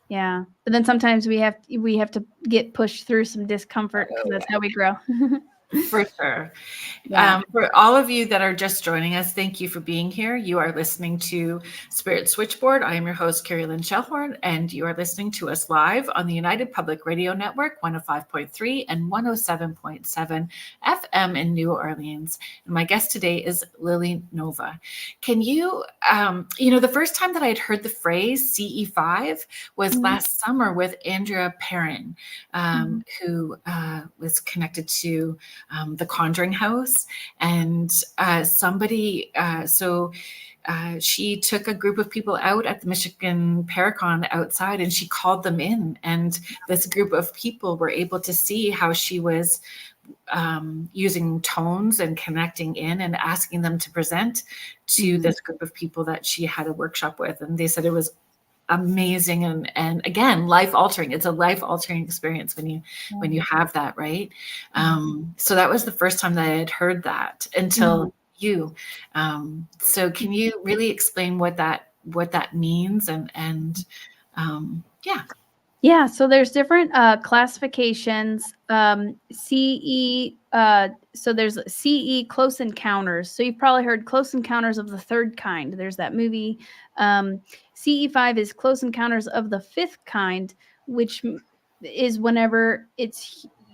Yeah. But then sometimes we have to get pushed through some discomfort because that's how we grow. For sure. Yeah. For all of you that are just joining us, thank you for being here. You are listening to Spirit Switchboard. I am your host, Carrie Lynn Shellhorn, and you are listening to us live on the United Public Radio Network, 105.3 and 107.7 FM in New Orleans. And my guest today is Lily Nova. Can you, the first time that I had heard the phrase CE5 was last summer with Andrea Perrin, who was connected to the Conjuring House, and she took a group of people out at the Michigan Paracon outside, and she called them in, and this group of people were able to see how she was using tones and connecting in and asking them to present to this group of people that she had a workshop with. And they said it was amazing and again, life altering. It's a life altering experience when you have that, right? So that was the first time that I had heard that until you. So can you really explain what that means and Yeah, so there's different classifications. CE, so there's CE, Close Encounters. So you've probably heard Close Encounters of the Third Kind. There's that movie. CE5 is Close Encounters of the Fifth Kind, which is whenever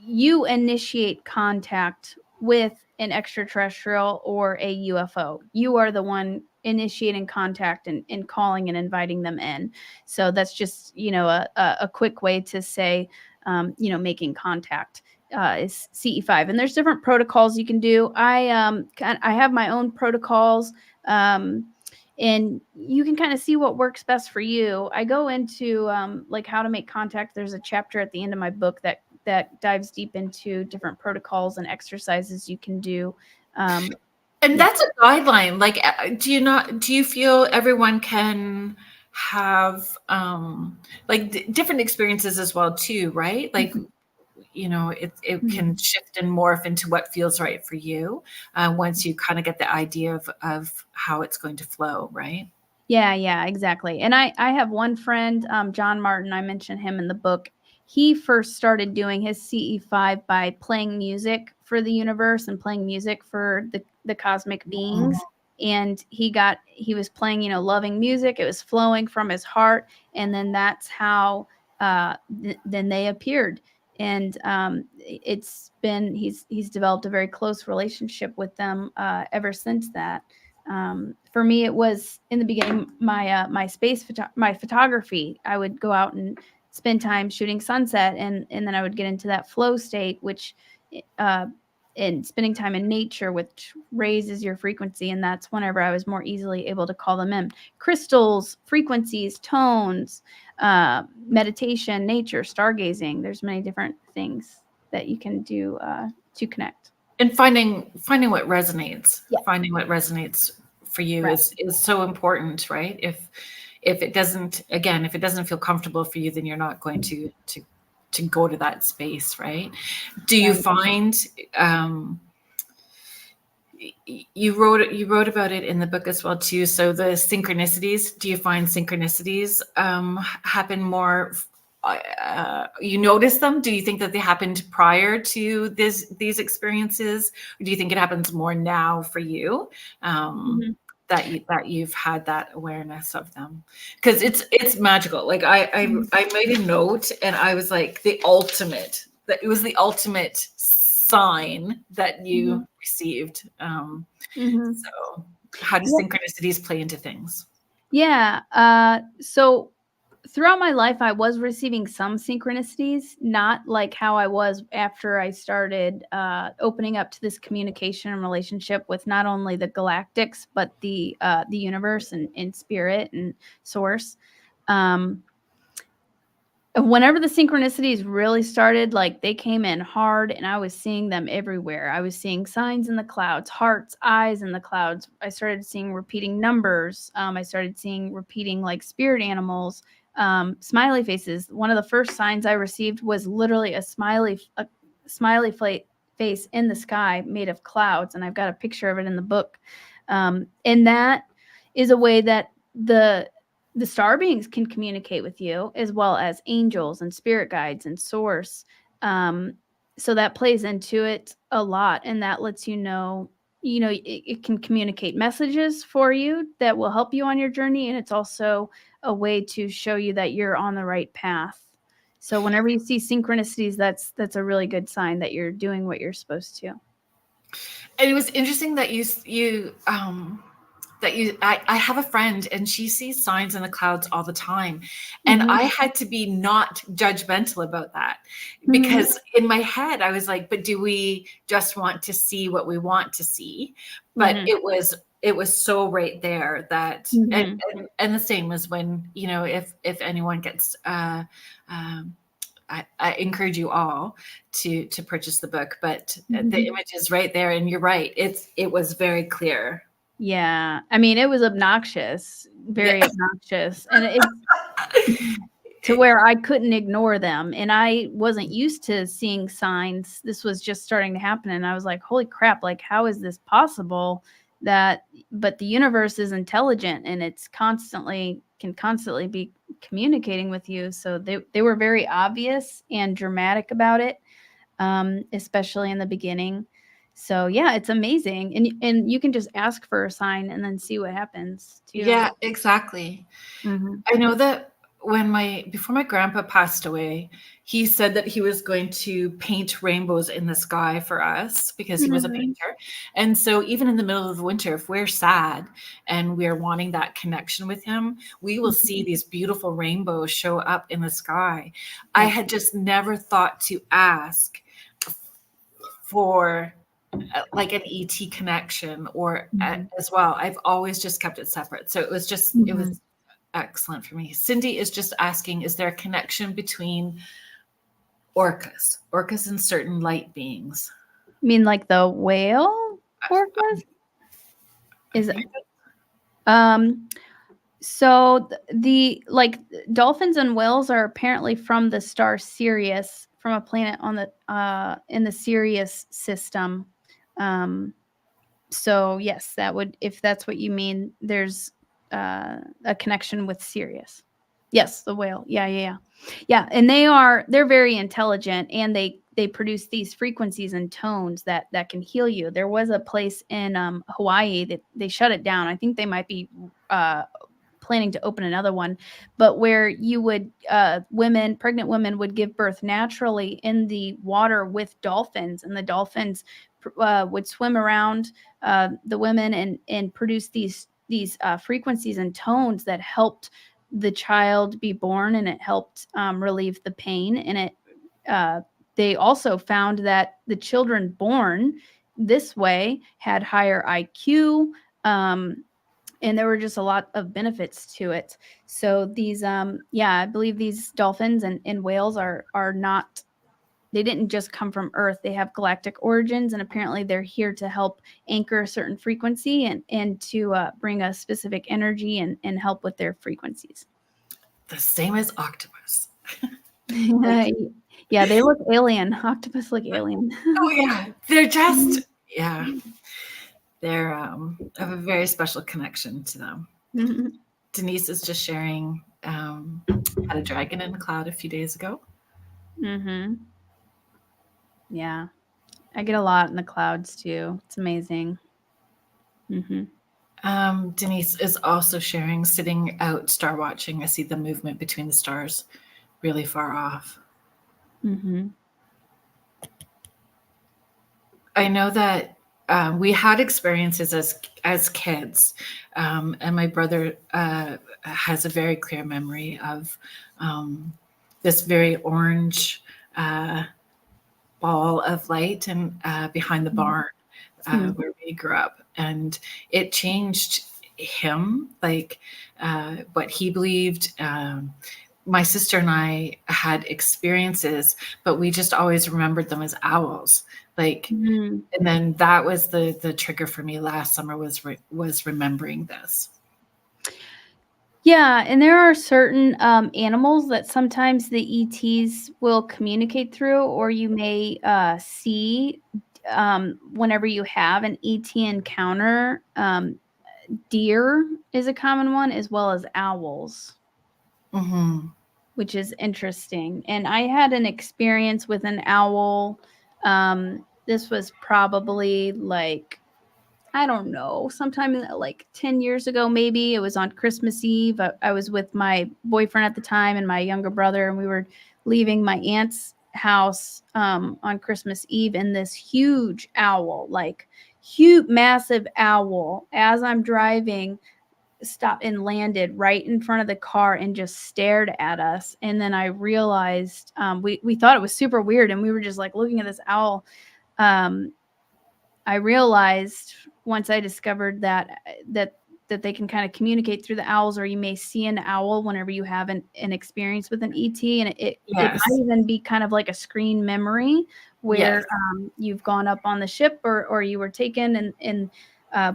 you initiate contact with an extraterrestrial or a UFO. You are the one initiating contact and calling and inviting them in. So that's just, a quick way to say, making contact is CE5. And there's different protocols you can do. I have my own protocols, and you can kind of see what works best for you. I go into like how to make contact. There's a chapter at the end of my book that dives deep into different protocols and exercises you can do. And that's a guideline. Like, do you feel everyone can have different experiences as well too, right? Like, it can shift and morph into what feels right for you once you kind of get the idea of how it's going to flow, right? Yeah, exactly. And I have one friend, John Martin, I mentioned him in the book. He first started doing his CE5 by playing music for the universe and playing music for the cosmic beings. And he was playing, loving music. It was flowing from his heart. And then that's how then they appeared. And he's developed a very close relationship with them ever since that. For me, it was in the beginning my photography. I would go out and spend time shooting sunset, and then I would get into that flow state, which and spending time in nature, which raises your frequency, and that's whenever I was more easily able to call them in. Crystals, frequencies, tones, meditation, nature, stargazing. There's many different things that you can do to connect. And finding what resonates, Yeah. finding what resonates for you Right. is so important, right? If it doesn't feel comfortable for you, then you're not going to go to that space, right? Do you find you wrote about it in the book as well too? So the synchronicities, do you find synchronicities happen more? You notice them? Do you think that they happened prior to these experiences, or do you think it happens more now for you? That you've had that awareness of them, because it's magical. Like I made a note, and I was like, it was the ultimate sign that you received. So how do synchronicities play into things? Yeah. So throughout my life, I was receiving some synchronicities, not like how I was after I started opening up to this communication and relationship with not only the galactics, but the universe and spirit and source. Whenever the synchronicities really started, like they came in hard, and I was seeing them everywhere. I was seeing signs in the clouds, hearts, eyes in the clouds. I started seeing repeating numbers. I started seeing repeating like spirit animals, smiley faces. One of the first signs I received was literally a smiley face in the sky made of clouds, and I've got a picture of it in the book. And that is a way that the star beings can communicate with you, as well as angels and spirit guides and source. So that plays into it a lot, and that lets you know, it can communicate messages for you that will help you on your journey, and it's also a way to show you that you're on the right path. So whenever you see synchronicities, that's a really good sign that you're doing what you're supposed to. And it was interesting that I have a friend, and she sees signs in the clouds all the time. And I had to be not judgmental about that, because in my head I was like, but do we just want to see what we want to see? But it was so right there that, and the same as when, if anyone gets, I encourage you all to purchase the book, but the image is right there, and you're right. It was very clear. Yeah. I mean, it was obnoxious, very obnoxious. And it's to where I couldn't ignore them. And I wasn't used to seeing signs. This was just starting to happen. And I was like, holy crap, like, how is this possible? But the universe is intelligent, and it's can constantly be communicating with you. So they were very obvious and dramatic about it, especially in the beginning. So yeah, it's amazing. And you can just ask for a sign and then see what happens too. Yeah, exactly. I know that before my grandpa passed away, he said that he was going to paint rainbows in the sky for us, because he was a painter. And so even in the middle of the winter, if we're sad and we're wanting that connection with him, we will see these beautiful rainbows show up in the sky. I had just never thought to ask for like an ET connection, or as well. I've always just kept it separate. So it was excellent for me. Cindy is just asking, is there a connection between orcas and certain light beings? You mean like the whale orcas? Is it? So the like dolphins and whales are apparently from the star Sirius, from a planet on the in the Sirius system. So yes, that would, if that's what you mean, there's a connection with Sirius. Yes, the whale. Yeah. And they're very intelligent, and they produce these frequencies and tones that can heal you. There was a place in Hawaii that they shut it down. I think they might be planning to open another one, but where you would pregnant women would give birth naturally in the water with dolphins, and the dolphins would swim around the women and produce these frequencies and tones that helped the child be born, and it helped relieve the pain. And they also found that the children born this way had higher IQ, and there were just a lot of benefits to it. So these, I believe these dolphins and whales are not, they didn't just come from Earth. They have galactic origins, and apparently they're here to help anchor a certain frequency and to bring a specific energy and help with their frequencies. The same as octopus. Yeah, they look alien. Octopus look alien. Oh yeah, they're just they're have a very special connection to them. Mm-hmm. Denise is just sharing had a dragon in the cloud a few days ago. Mm-hmm. Yeah, I get a lot in the clouds too. It's amazing. Mm-hmm. Denise is also sharing, sitting out star watching. I see the movement between the stars really far off. Mm-hmm. I know that we had experiences as kids, and my brother has a very clear memory of this very orange ball of light and behind the barn where we grew up, and it changed him, like what he believed. My sister and I had experiences, but we just always remembered them as owls. Like, and then that was the trigger for me last summer was remembering this. Yeah, and there are certain animals that sometimes the ETs will communicate through, or you may see whenever you have an ET encounter. Deer is a common one, as well as owls, which is interesting. And I had an experience with an owl. This was probably like, I don't know, sometime like 10 years ago, maybe. It was on Christmas Eve. I was with my boyfriend at the time and my younger brother, and we were leaving my aunt's house on Christmas Eve, and this huge owl, like huge, massive owl, as I'm driving, stopped and landed right in front of the car and just stared at us. And then I realized we thought it was super weird, and we were just like looking at this owl. I realized once I discovered that they can kind of communicate through the owls, or you may see an owl whenever you have an experience with an ET, and it might even be kind of like a screen memory where you've gone up on the ship or you were taken and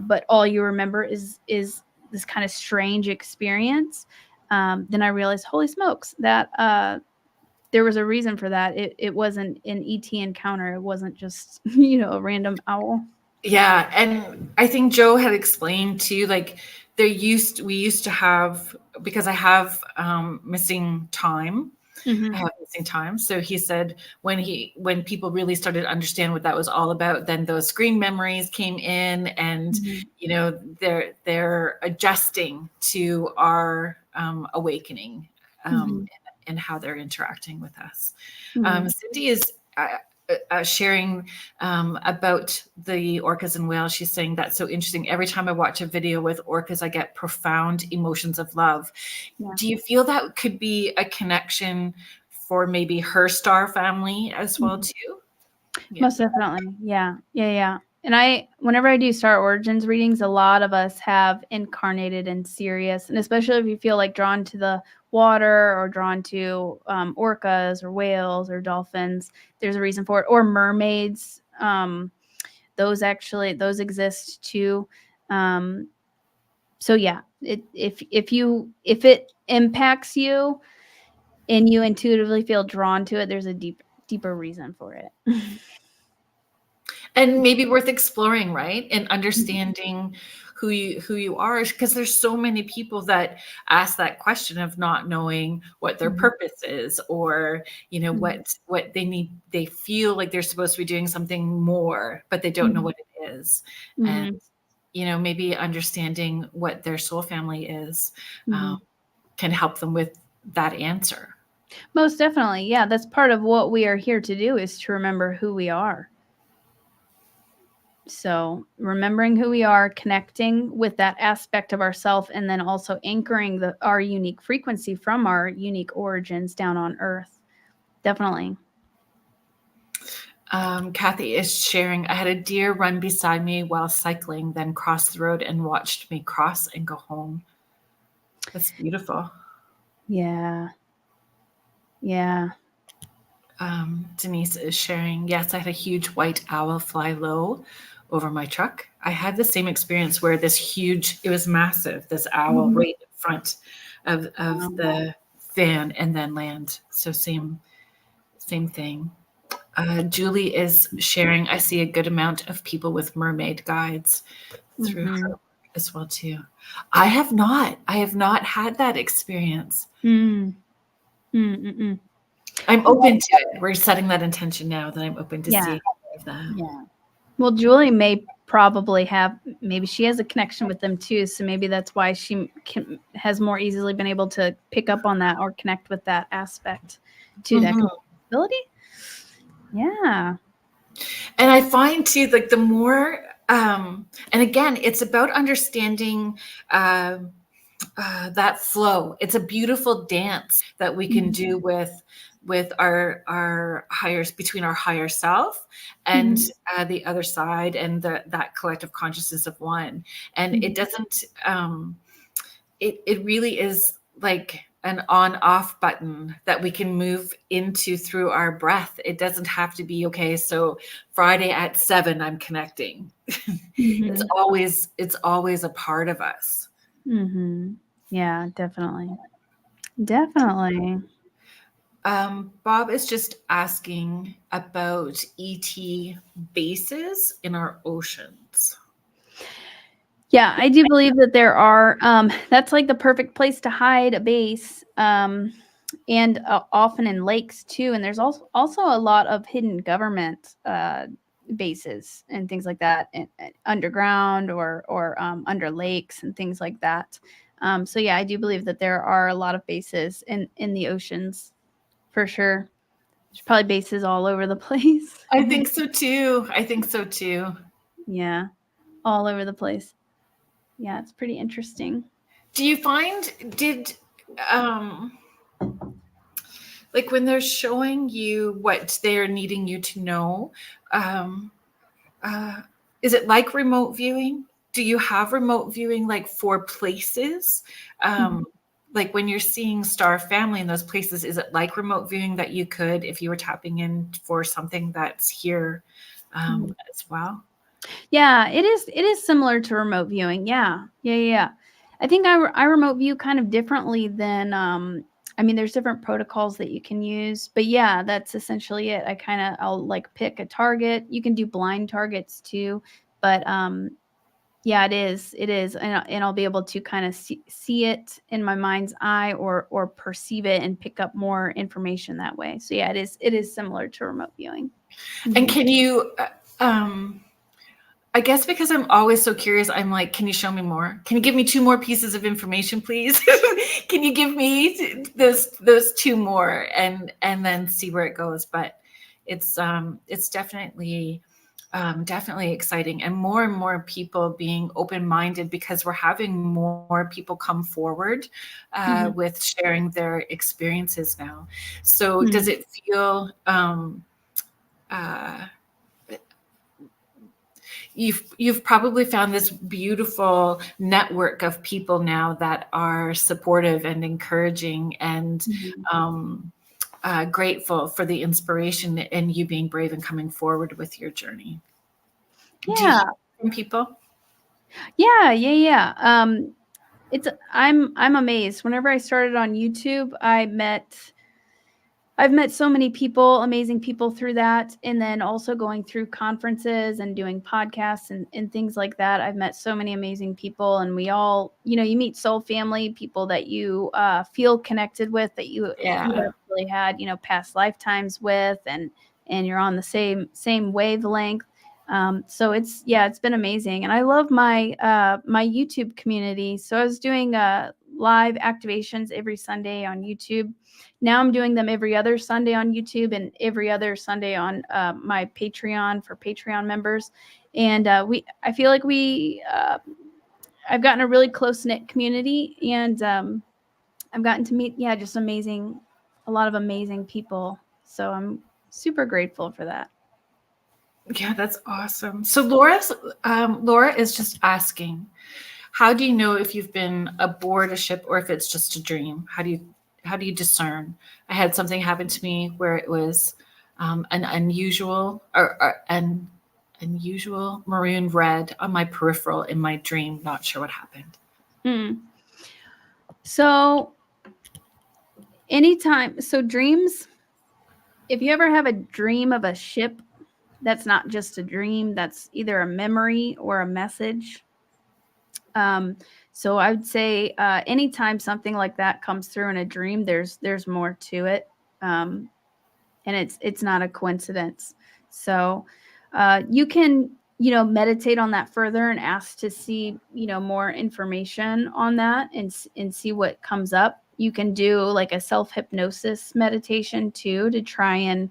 but all you remember is this kind of strange experience. Then I realized, holy smokes, that there was a reason for that. It wasn't an ET encounter. It wasn't just, a random owl. Yeah. And I think Joe had explained too, like we used to have, because I have missing time. Mm-hmm. I have missing time. So he said when people really started to understand what that was all about, then those screen memories came in, and they're adjusting to our awakening. And how they're interacting with us. Cindy is sharing about the orcas and whales. She's saying that's so interesting. Every time I watch a video with orcas, I get profound emotions of love. Yeah. Do you feel that could be a connection for maybe her star family as well too? Yeah. Most definitely. Yeah. And whenever I do star origins readings, a lot of us have incarnated in Sirius, and especially if you feel like drawn to the water or drawn to orcas or whales or dolphins, there's a reason for it. Or mermaids. Those exist too. So yeah, if it impacts you and you intuitively feel drawn to it, there's a deeper reason for it. And maybe worth exploring, right? And understanding who you are, because there's so many people that ask that question of not knowing what their purpose is, or what they need. They feel like they're supposed to be doing something more, but they don't know what it is. And maybe understanding what their soul family is can help them with that answer. Most definitely. Yeah, that's part of what we are here to do, is to remember who we are. So remembering who we are, connecting with that aspect of ourself, and then also anchoring our unique frequency from our unique origins down on Earth. Definitely. Kathy is sharing, I had a deer run beside me while cycling, then crossed the road and watched me cross and go home. That's beautiful. Yeah. Yeah. Denise is sharing, yes, I had a huge white owl fly low over my truck. I had the same experience where it was massive, this owl right in front of the van, and then land. So same thing. Julie is sharing, I see a good amount of people with mermaid guides through her as well too. I have not had that experience. I'm open to it. We're setting that intention now, that I'm open to see that. Yeah. Well, Julie may probably maybe she has a connection with them too. So maybe that's why she has more easily been able to pick up on that or connect with that aspect to that ability. Yeah. And I find too, like the more, and again, it's about understanding that flow. It's a beautiful dance that we can do with our between our higher self and the other side, and that collective consciousness of one. And it doesn't, it really is like an on-off button that we can move into through our breath. It doesn't have to be, okay, so Friday at 7, I'm connecting. It's always a part of us. Yeah, definitely. Definitely. Bob is just asking about ET bases in our oceans. Yeah, I do believe that there are. That's like the perfect place to hide a base, and often in lakes too. And there's also a lot of hidden government bases and things like that, underground or under lakes and things like that. So yeah, I do believe that there are a lot of bases in the oceans, for sure. There's probably bases all over the place. I think so too. Yeah, all over the place. Yeah, it's pretty interesting. Do you find, like when they're showing you what they're needing you to know, is it like remote viewing? Do you have remote viewing like for places? Like when you're seeing Star Family in those places, is it like remote viewing that you could, if you were tapping in for something that's here as well? Yeah, it is similar to remote viewing. Yeah. I think I remote view kind of differently than I mean, there's different protocols that you can use, but yeah, that's essentially it. I'll like pick a target. You can do blind targets too, but yeah, it is, and I'll be able to kind of see it in my mind's eye, or perceive it and pick up more information that way. So yeah, it is similar to remote viewing. And can you? I guess because I'm always so curious, I'm like, can you show me more? Can you give me 2 more pieces of information, please? Can you give me those 2 more, and then see where it goes? But it's definitely exciting, and more people being open-minded, because we're having more people come forward with sharing their experiences now. So does it feel you've probably found this beautiful network of people now that are supportive and encouraging and grateful for the inspiration and you being brave and coming forward with your journey. Yeah. Do you hear from people? Yeah. I'm amazed. Whenever I started on YouTube, I met I've met so many people, amazing people through that. And then also going through conferences and doing podcasts and things like that. I've met so many amazing people, and we all, you meet soul family, people that you feel connected with, that you Yeah. actually had, past lifetimes with, and you're on the same wavelength. So it's been amazing. And I love my my YouTube community. So I was doing live activations every Sunday on YouTube. Now I'm doing them every other Sunday on YouTube and every other Sunday on my Patreon for Patreon members. And I feel like I've gotten a really close knit community, and I've gotten to meet, just a lot of amazing people. So I'm super grateful for that. Yeah, that's awesome. So Laura is just asking, how do you know if you've been aboard a ship or if it's just a dream? How do you discern? I had something happen to me where it was an unusual an unusual maroon red on my peripheral in my dream. Not sure what happened. So dreams, if you ever have a dream of a ship, that's not just a dream, that's either a memory or a message. So I would say anytime something like that comes through in a dream, there's more to it. And it's not a coincidence. So you can, meditate on that further and ask to see, more information on that, and see what comes up. You can do like a self-hypnosis meditation too, to try and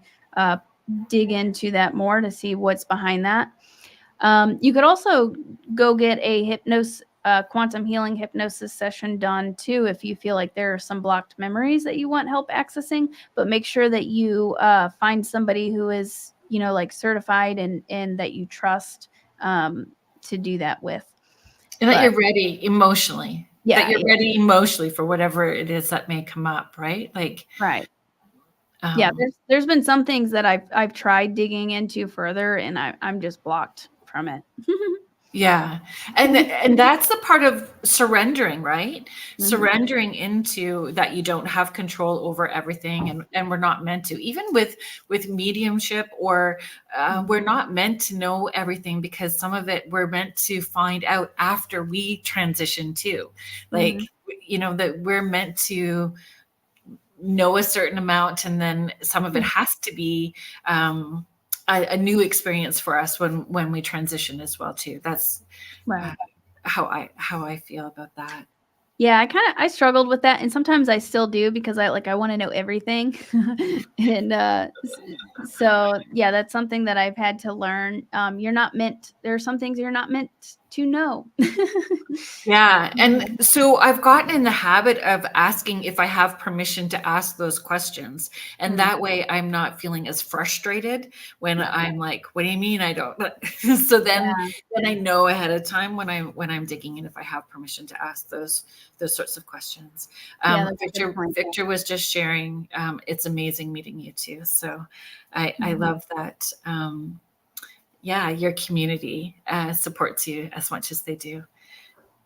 dig into that more to see what's behind that. You could also go get a quantum healing hypnosis session done too, if you feel like there are some blocked memories that you want help accessing. But make sure that you find somebody who is, like certified and that you trust to do that with. And that you're ready emotionally. Yeah, that you're ready emotionally for whatever it is that may come up, right? Like, right. There's been some things that I've tried digging into further, and I'm just blocked from it. Yeah. And that's the part of surrendering, right? Mm-hmm. Surrendering into that you don't have control over everything, and we're not meant to. Even with mediumship, or we're not meant to know everything, because some of it we're meant to find out after we transition too. Like, that we're meant to know a certain amount, and then some of it has to be a new experience for us when we transition as well too. That's right. How I feel about that. Yeah, I struggled with that, and sometimes I still do, because I want to know everything. And so yeah, that's something that I've had to learn. There are some things you're not meant to know. Yeah. And so I've gotten in the habit of asking if I have permission to ask those questions. And that way I'm not feeling as frustrated when I'm like, what do you mean I don't? So then I know ahead of time when I'm digging in, if I have permission to ask those sorts of questions. Victor was just sharing, it's amazing meeting you too. So I love that. Your community supports you as much as they do.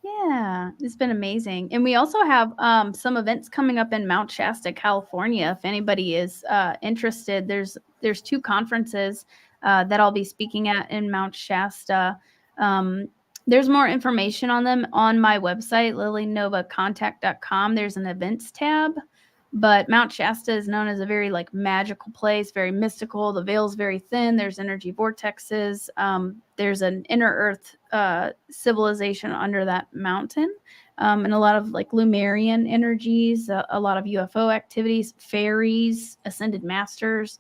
Yeah, it's been amazing. And we also have some events coming up in Mount Shasta, California. If anybody is interested, there's 2 conferences that I'll be speaking at in Mount Shasta. There's more information on them on my website, lilynovacontact.com. There's an events tab. But Mount Shasta is known as a very magical place, very mystical. The veil's very thin. There's energy vortexes. There's an inner earth civilization under that mountain, and a lot of Lumerian energies, a lot of UFO activities, fairies, ascended masters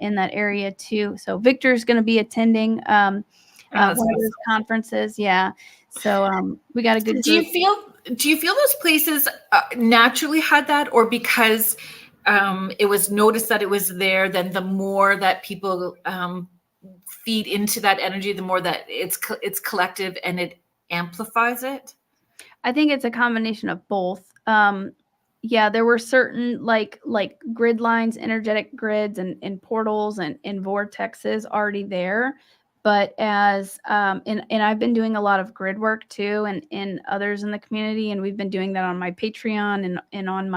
in that area too. So Victor's going to be attending one of those conferences. Yeah. So we got a good group. Do you feel those places naturally had that, or because it was noticed that it was there, then the more that people feed into that energy, the more that it's collective and it amplifies it? I think it's a combination of both. There were certain like grid lines, energetic grids, and portals and vortexes already there. But as and I've been doing a lot of grid work too, and others in the community, and we've been doing that on my Patreon and on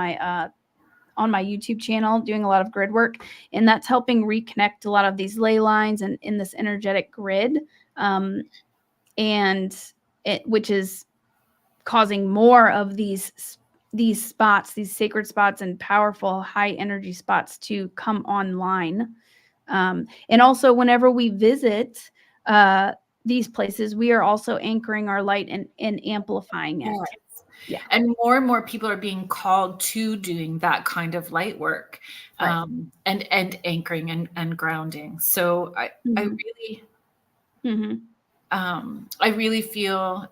on my YouTube channel doing a lot of grid work, and that's helping reconnect a lot of these ley lines and in this energetic grid, and which is causing more of these spots, these sacred spots and powerful high energy spots to come online. And also, whenever we visit these places, we are also anchoring our light and amplifying it. Yes. Yeah. And more people are being called to doing that kind of light work, Right. and anchoring and grounding. So I really, I really feel,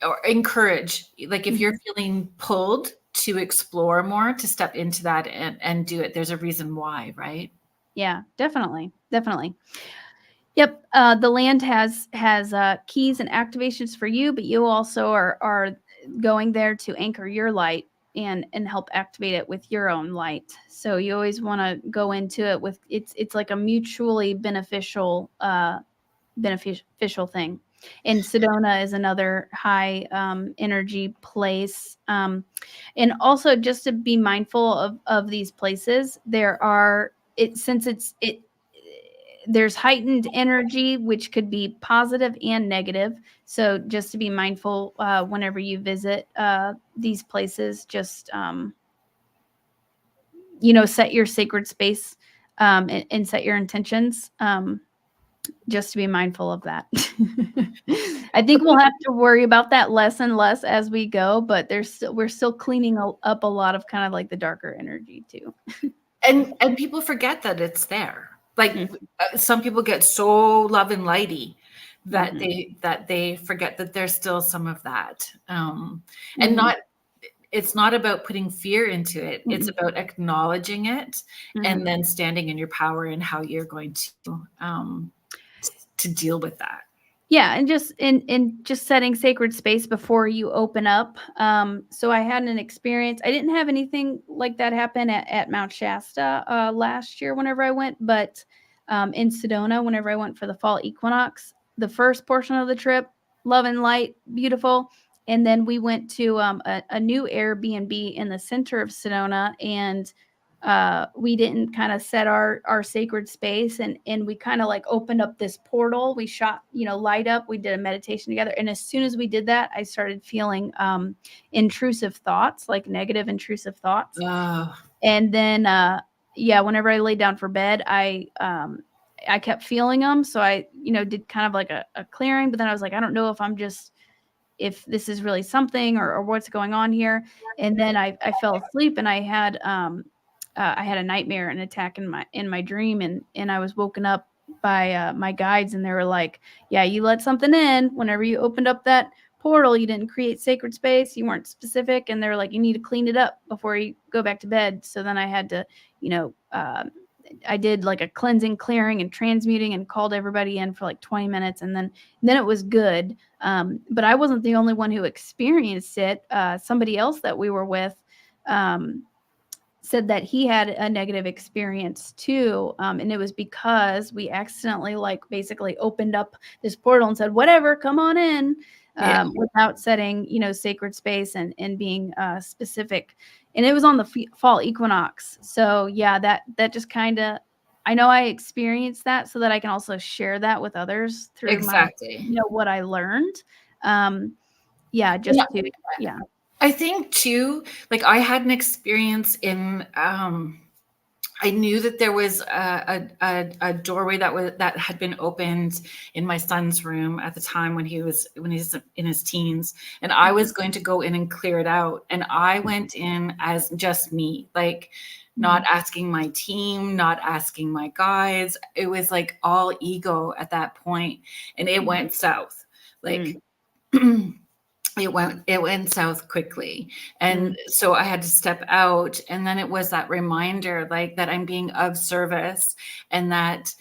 or encourage, like if you're feeling pulled to explore more, to step into that and do it, there's a reason why, right? Yeah, definitely. Yep. The land has keys and activations for you, but you also are going there to anchor your light and help activate it with your own light. So you always want to go into it with it's like a mutually beneficial thing. And Sedona is another high energy place. And also just to be mindful of these places, there's heightened energy, which could be positive and negative. So just to be mindful whenever you visit these places, just, set your sacred space and set your intentions. Just to be mindful of that. I think we'll have to worry about that less and less as we go, but we're still cleaning up a lot of kind of like the darker energy too. And people forget that it's there. Like some people get so love and lighty that they forget that there's still some of that. And it's not about putting fear into it. It's about acknowledging it and then standing in your power and how you're going to deal with that. Yeah, and just setting sacred space before you open up. So I had an experience. I didn't have anything like that happen at Mount Shasta last year whenever I went, but in Sedona, whenever I went for the fall equinox, the first portion of the trip, love and light, beautiful. And then we went to a new Airbnb in the center of Sedona, and we didn't kind of set our sacred space, and we kind of like opened up this portal. We shot, light up. We did a meditation together. And as soon as we did that, I started feeling intrusive thoughts, like negative intrusive thoughts. And then, whenever I laid down for bed, I kept feeling them. So I, did kind of like a clearing, but then I was like, I don't know if this is really something or what's going on here. And then I fell asleep, and I had a nightmare, an attack in my dream, and I was woken up by my guides, and they were like, yeah, you let something in whenever you opened up that portal. You didn't create sacred space. You weren't specific. And they're like, you need to clean it up before you go back to bed. So then I had to, I did like a cleansing, clearing, and transmuting, and called everybody in for like 20 minutes. And then it was good. But I wasn't the only one who experienced it. Somebody else that we were with, said that he had a negative experience too. And it was because we accidentally basically opened up this portal and said, whatever, come on in, without setting, sacred space and being specific. And it was on the fall equinox. So yeah, that just kind of, I know I experienced that so that I can also share that with others through my, what I learned. I think too, like I had an experience in, I knew that there was a doorway that had been opened in my son's room at the time when he's in his teens, and I was going to go in and clear it out. And I went in as just me, like not asking my team, not asking my guides. It was like all ego at that point, and it went south. Like it went south quickly. And so I had to step out. And then it was that reminder, like that I'm being of service, and that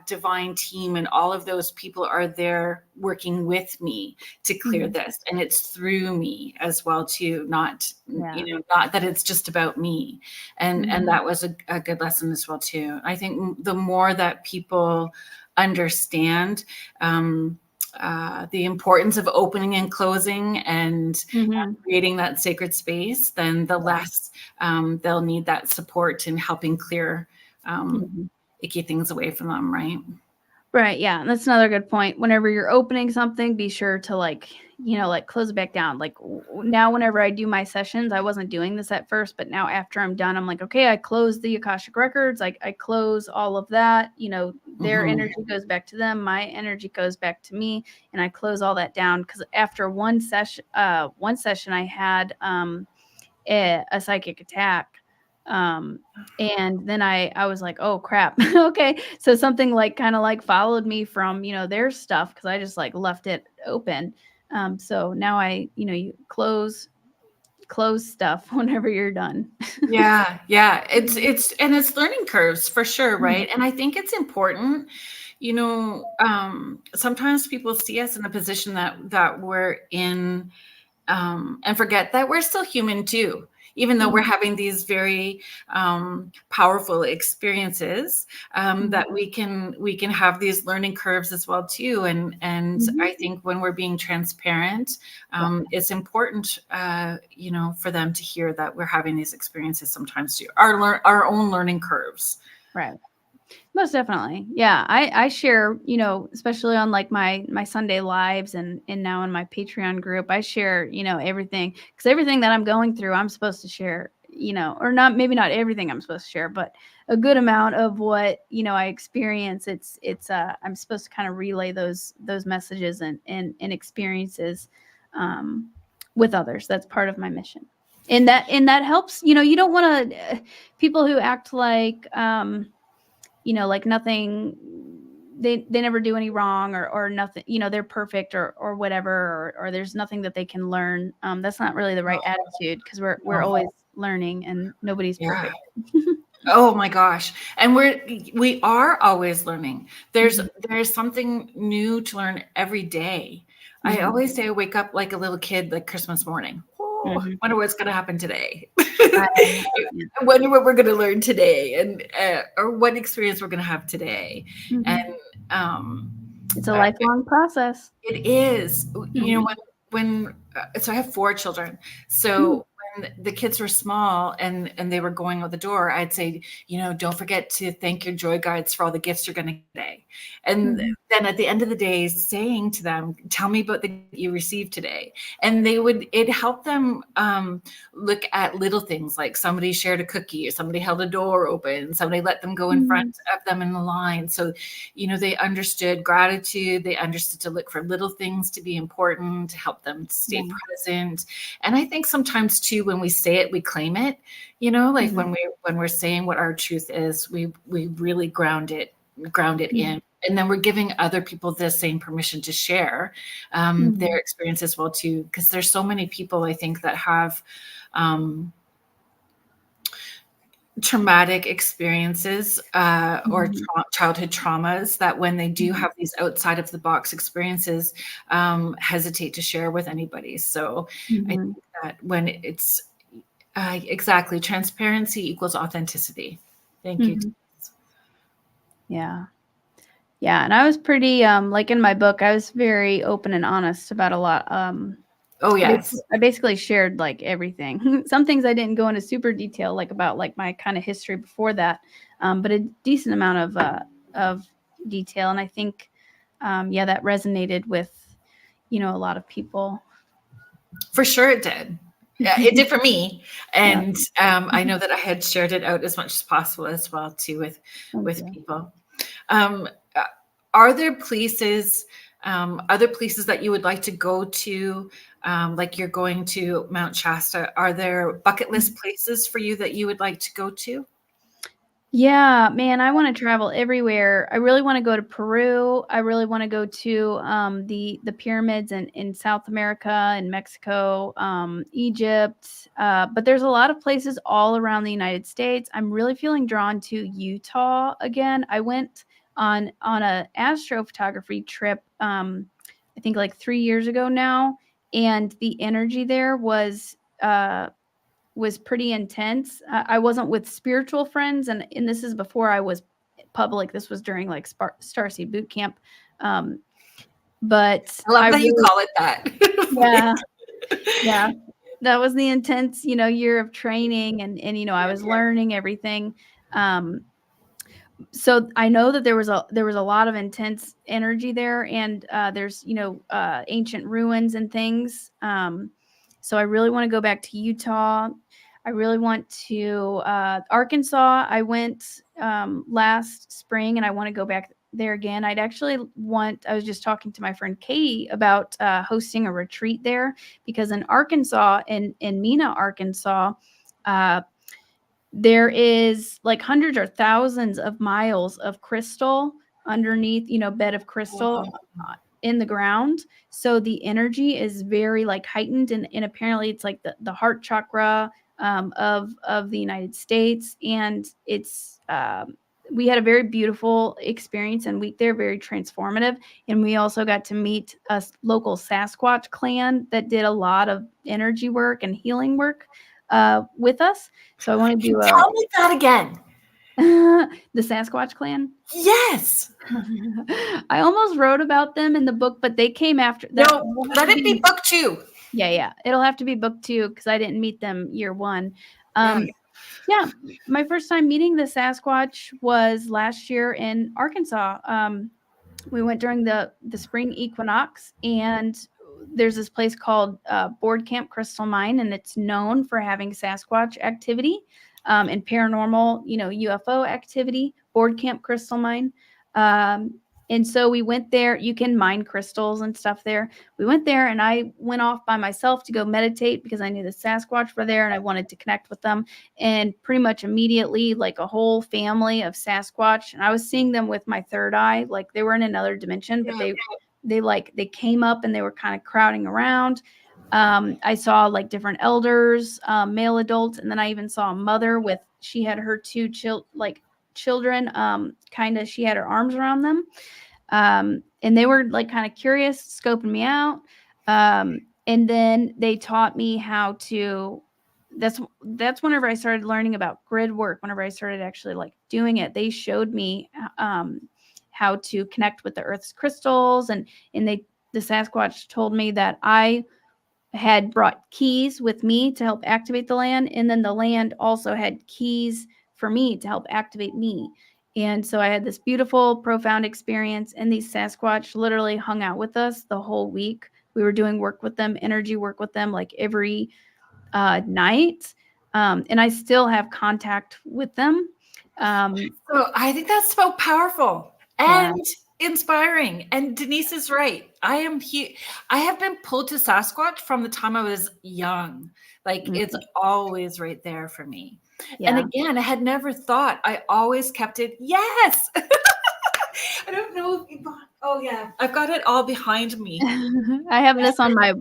divine team and all of those people are there working with me to clear this. And it's through me as well too, not that it's just about me. And that was a good lesson as well too. I think the more that people understand, the importance of opening and closing and Mhm. creating that sacred space, then the Yeah. less they'll need that support in helping clear Mhm. icky things away from them, right? Right, yeah, and that's another good point. Whenever you're opening something, be sure to, like, like, close it back down. Like, now whenever I do my sessions, I wasn't doing this at first, but now after I'm done, I'm like, "Okay, I close the Akashic records, like, I close all of that," their Mm-hmm. energy goes back to them, my energy goes back to me, and I close all that down. Because after one session I had, a psychic attack, and then I was like, "Oh, crap." Okay, so something, like, kinda, like, followed me from, their stuff because I just, like, left it open. So now you close stuff whenever you're done. Yeah. It's learning curves for sure, Mhm, right? And I think it's important, sometimes people see us in a position that we're in, and forget that we're still human too, even though we're mhm, having these very powerful experiences, mhm, that we can have these learning curves as well too. And mhm. I think when we're being transparent, Yeah. it's important, for them to hear that we're having these experiences sometimes too, our own learning curves. Right. Most definitely. Yeah. I share, especially on, like, my Sunday lives and now in my Patreon group, I share, everything, because everything that I'm going through, I'm supposed to share, or not, maybe not everything I'm supposed to share, but a good amount of what, I experience. I'm supposed to kind of relay those messages and experiences, um, with others. That's part of my mission. And that helps, you don't want to, people who act like, like nothing, they never do any wrong, or nothing, they're perfect, or whatever, or there's nothing that they can learn. That's not really the right attitude, because we're No. always learning and nobody's Yeah. perfect. Oh my gosh. And we are always learning. There's Mhm, there's something new to learn every day. I mhm, always say I wake up like a little kid, like Christmas morning. Oh, mhm. wonder what's going to happen today. Right, yeah. I wonder what we're going to learn today, and or what experience we're going to have today. And Mhm. um It's a uh, lifelong process. it is, Mhm, when so I have 4 children. mm, So when the kids were small and they were going out the door, I'd say, "Don't forget to thank your joy guides for all the gifts you're gonna get today." And mhm, then at the end of the day, saying to them, "Tell me about the gift you received today." And it helped them, look at little things, like somebody shared a cookie, or somebody held a door open, somebody let them go in front mhm, of them in the line. So they understood gratitude. They understood to look for little things to be important, to help them stay yeah, present. And I think sometimes too, when we say it, we claim it, like mhm, when we're saying what our truth is, we really ground it mhm, in. And then we're giving other people the same permission to share their mhm, experience as well too. Because there's so many people, I think, that have um, traumatic experiences, or mhm, childhood traumas, that when they do mhm, have these outside of the box experiences, hesitate to share with anybody. So I mhm, think that when it's exactly, transparency equals authenticity. Thank you. mhm. Yeah. Yeah, and I was pretty, like, in my book, I was very open and honest about a lot. Oh Basically, yes. I basically shared, like, everything. Some things I didn't go into super detail, like, about, like, my kinda history before that, but a decent amount of detail, and I think, yeah, that resonated with, a lot of people. For sure it did. Yeah, it did for me. Yeah. And I know that I had shared it out as much as possible as well too, with Thank with you. people. Um, uh, are there other places that you would like to go to? Like you're going to Mount Shasta. Are there bucket list places for you that you would like to go to? Yeah, man, I wanna travel everywhere. I really wanna go to Peru. I really wanna go to, the pyramids in South America and Mexico, Egypt, but there's a lot of places all around the United States. I'm really feeling drawn to Utah again. I went on a astrophotography trip, I think, like, 3 years ago now, and the energy there was pretty intense. I wasn't with spiritual friends, and this is before I was public. This was during, like, Starseed boot camp. Um, But I love that you really, call it that. yeah, that was the intense, year of training, and I was learning everything. So I know that there was a lot of intense energy there, and there's ancient ruins and things. So I really want to go back to Utah. I really want to Arkansas. I went last spring, and I want to go back there again. I was just talking to my friend Katie about hosting a retreat there, because in Arkansas, in Mena, Arkansas, there is like hundreds or thousands of miles of crystal underneath, bed of crystal in the ground. So the energy is very like heightened, and apparently it's like the heart chakra of the United States. And it's we had a very beautiful experience and week there, very transformative. And we also got to meet a local Sasquatch clan that did a lot of energy work and healing work with us. So I want to do Tell me that again. the Sasquatch clan. Yes. I almost wrote about them in the book, but they came after that. No, let it be book 2. Yeah. It'll have to be book 2 because I didn't meet them year 1. Yeah, my first time meeting the Sasquatch was last year in Arkansas. We went during the spring equinox, and there's this place called Board Camp Crystal Mine, and it's known for having Sasquatch activity and paranormal, UFO activity. Board Camp Crystal Mine. And so we went there. You can mine crystals and stuff there. We went there, and I went off by myself to go meditate because I knew the Sasquatch were there and I wanted to connect with them. And pretty much immediately, like a whole family of Sasquatch, and I was seeing them with my third eye, like they were in another dimension, but they came up and they were kind of crowding around. I saw like different elders, male adults, and then I even saw a mother she had her 2 children, kind of, she had her arms around them. And they were like kind of curious, scoping me out. And then they taught me how to, that's whenever I started learning about grid work, whenever I started actually like doing it, they showed me, how to connect with the Earth's crystals. And the Sasquatch told me that I had brought keys with me to help activate the land. And then the land also had keys for me to help activate me. And so I had this beautiful, profound experience. And these Sasquatch literally hung out with us the whole week. We were doing work with them, energy work with them, like every night. And I still have contact with them. So I think that's so powerful and inspiring. And Denise is right. I have been pulled to Sasquatch from the time I was young. Like it's always right there for me. And again, I had never thought. I always kept it. Yes. I don't know if oh yeah, I've got it all behind me. I have this on my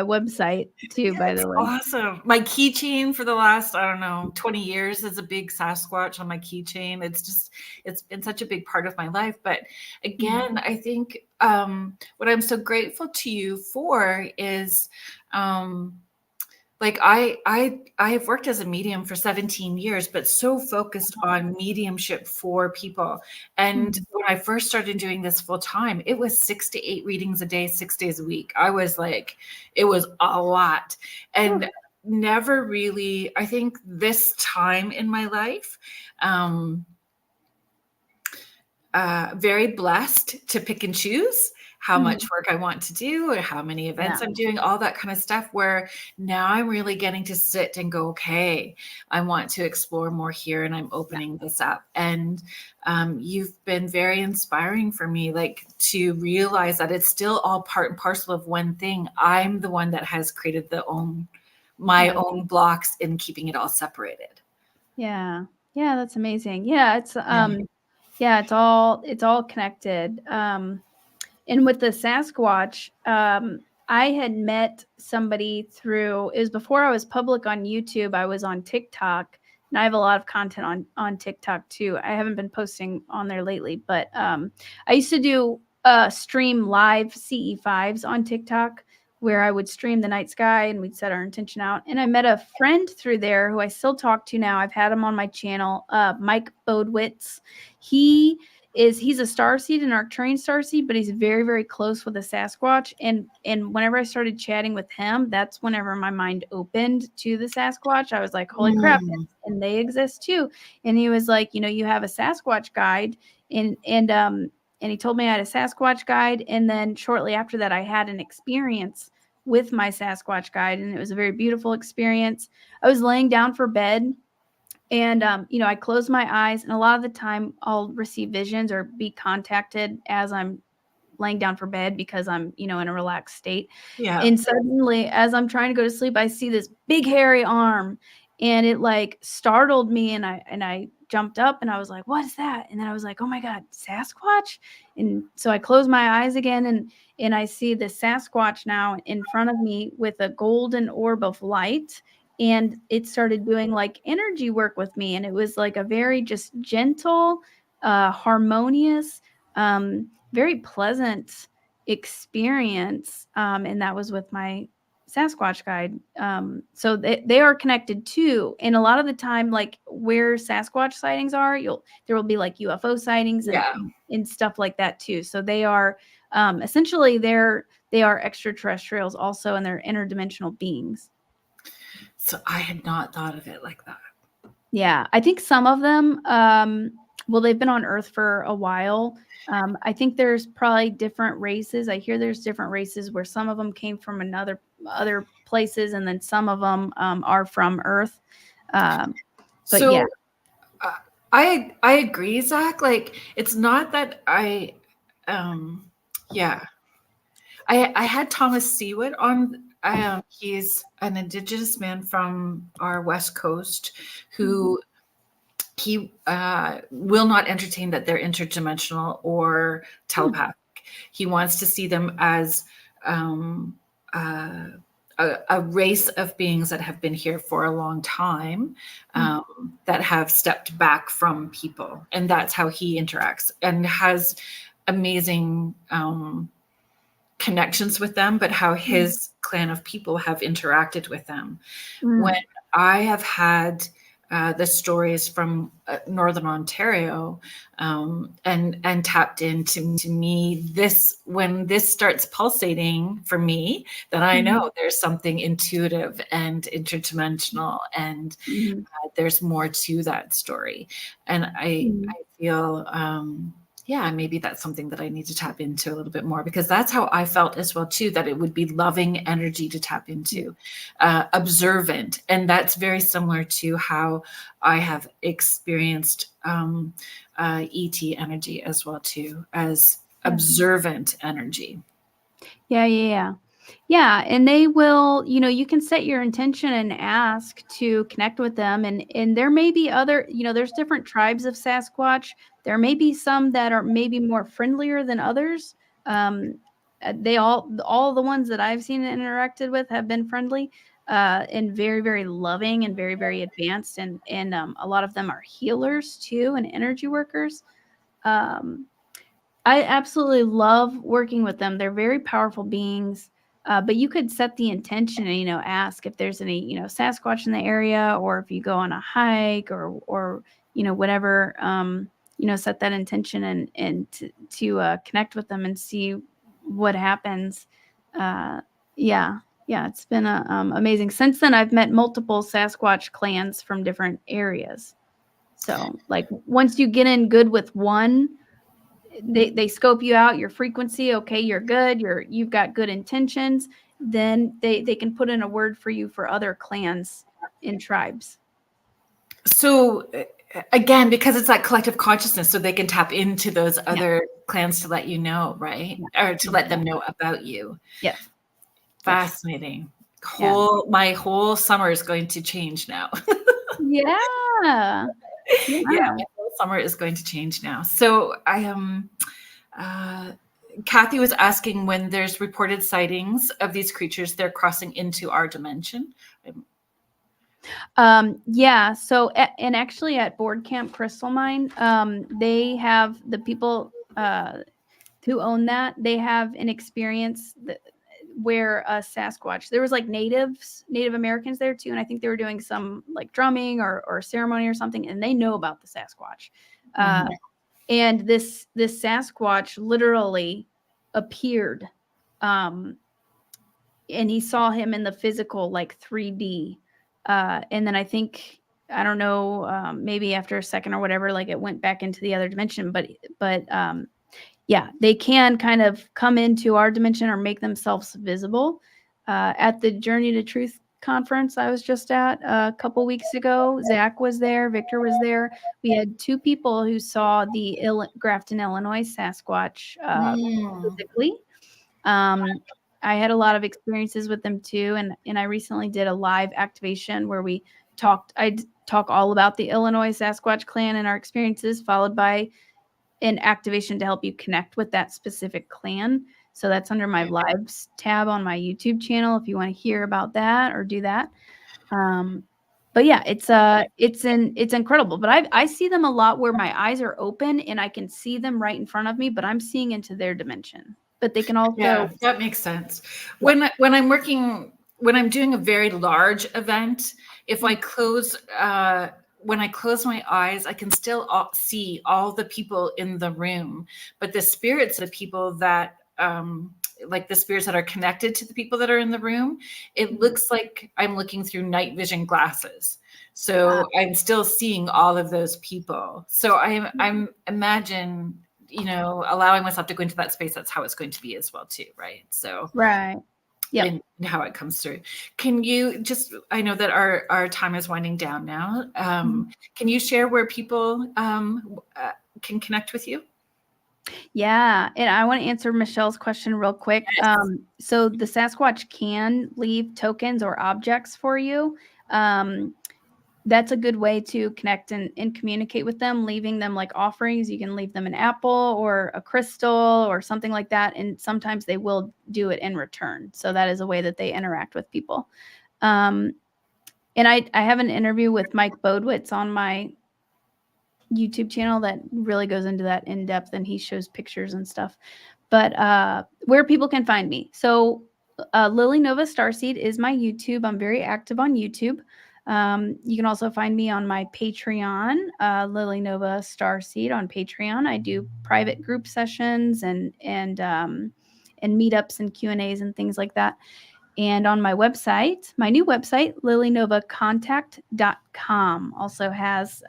website too, by the way. Awesome. My keychain for the last, I don't know, 20 years is a big Sasquatch on my keychain. It's been such a big part of my life. But again, I think what I'm so grateful to you for is like I've worked as a medium for 17 years, but so focused on mediumship for people. And when I first started doing this full time, it was 6 to 8 readings a day, 6 days a week. I was like, it was a lot. And never really, I think this time in my life, very blessed to pick and choose how much work I want to do or how many events I'm doing, all that kind of stuff, where now I'm really getting to sit and go, okay, I want to explore more here and I'm opening this up. And you've been very inspiring for me, like to realize that it's still all part and parcel of one thing. I'm the one that has created my own blocks in keeping it all separated. Yeah. Yeah, that's amazing. Yeah, it's it's all connected. And with the Sasquatch, I had met somebody it was before I was public on YouTube. I was on TikTok, and I have a lot of content on TikTok too. I haven't been posting on there lately, but I used to do stream live CE5s on TikTok, where I would stream the night sky and we'd set our intention out. And I met a friend through there who I still talk to now. I've had him on my channel, Mike Bodewitz. He he's a starseed, an Arcturian starseed, but he's very, very close with a Sasquatch. And whenever I started chatting with him, that's whenever my mind opened to the Sasquatch. I was like, holy crap, and they exist too. And he was like, you have a Sasquatch guide, and he told me I had a Sasquatch guide. And then shortly after that, I had an experience with my Sasquatch guide, and it was a very beautiful experience. I was laying down for bed. And, I close my eyes, and a lot of the time I'll receive visions or be contacted as I'm laying down for bed because I'm, in a relaxed state. Yeah. And suddenly, as I'm trying to go to sleep, I see this big hairy arm, and it like startled me. And I jumped up, and I was like, what is that? And then I was like, oh my God, Sasquatch. And so I close my eyes again, and I see the Sasquatch now in front of me with a golden orb of light. And it started doing like energy work with me. And it was like a very just gentle, harmonious, very pleasant experience. And that was with my Sasquatch guide. So they are connected too. And a lot of the time, like where Sasquatch sightings are, there will be like UFO sightings and stuff like that too. So they are essentially they are extraterrestrials also, and they're interdimensional beings. So I had not thought of it like that. Yeah, I think some of them, they've been on Earth for a while. I think there's probably different races. I hear there's different races where some of them came from other places, and then some of them are from Earth. But so, yeah, I agree, Zach. Like, it's not that I had Thomas Seawood on. He's an Indigenous man from our West Coast who he will not entertain that they're interdimensional or telepathic. He wants to see them as a race of beings that have been here for a long time, that have stepped back from people. And that's how he interacts and has amazing connections with them, but how his clan of people have interacted with them. When I have had the stories from Northern Ontario, and tapped into me, when this starts pulsating for me, then I know there's something intuitive and interdimensional, and there's more to that story. And I feel maybe that's something that I need to tap into a little bit more, because that's how I felt as well too, that it would be loving energy to tap into, observant. And that's very similar to how I have experienced ET energy as well too, as observant energy. Yeah, and they will, you can set your intention and ask to connect with them. And there may be other, there's different tribes of Sasquatch. There may be some that are maybe more friendlier than others. They all the ones that I've seen and interacted with have been friendly, and very, very loving and very, very advanced. And a lot of them are healers too, and energy workers. I absolutely love working with them. They're very powerful beings. But you could set the intention and, ask if there's any, Sasquatch in the area, or if you go on a hike or whatever, set that intention and to connect with them and see what happens. It's been amazing. Since then, I've met multiple Sasquatch clans from different areas. So like once you get in good with one, they scope you out, your frequency. Okay, you're good. You've got good intentions. Then they can put in a word for you for other clans and tribes. So again, because it's that collective consciousness, so they can tap into those other clans to let you know, right? Or to let them know about you. Yes. Fascinating. My whole summer is going to change now. Yeah. My whole summer is going to change now. So I am Kathy was asking, when there's reported sightings of these creatures, they're crossing into our dimension. So and actually at Board Camp Crystal Mine, they have the people who own that, they have an experience where a Sasquatch, there was like Native Americans there too, and I think they were doing some like drumming or ceremony or something, and they know about the Sasquatch. And this Sasquatch literally appeared, and he saw him in the physical, like 3D. And then I think, I don't know, maybe after a second or whatever, like it went back into the other dimension. But yeah, they can kind of come into our dimension or make themselves visible. At the Journey to Truth conference I was just at a couple weeks ago, Zach was there, Victor was there. We had 2 people who saw the Grafton, Illinois Sasquatch physically. I had a lot of experiences with them too, and I recently did a live activation where we talked. I talk all about the Illinois Sasquatch clan and our experiences, followed by an activation to help you connect with that specific clan. So that's under my lives tab on my YouTube channel if you want to hear about that or do that. But yeah, it's incredible. But I see them a lot where my eyes are open and I can see them right in front of me, but I'm seeing into their dimension. But they can also that makes sense. When I'm doing a very large event, if I close when I close my eyes, I can still see all the people in the room, but the spirits of people that like the spirits that are connected to the people that are in the room, it looks like I'm looking through night vision glasses. So I'm still seeing all of those people. So I'm imagine, allowing myself to go into that space. That's how it's going to be as well too. Right. So, right. Yeah. And how it comes through. Can you I know that our time is winding down now. Can you share where people can connect with you? Yeah, and I want to answer Michelle's question real quick. Yes. So the Sasquatch can leave tokens or objects for you. That's a good way to connect and communicate with them, leaving them like offerings. You can leave them an apple or a crystal or something like that. And sometimes they will do it in return. So that is a way that they interact with people. And I have an interview with Mike Bodwitz on my YouTube channel that really goes into that in depth, and he shows pictures and stuff. But where people can find me. So Lily Nova Starseed is my YouTube. I'm very active on YouTube. You can also find me on my Patreon, Lily Nova Starseed on Patreon. I do private group sessions and meetups and Q&As and things like that. And on my website, my new website, lilynovacontact.com, also has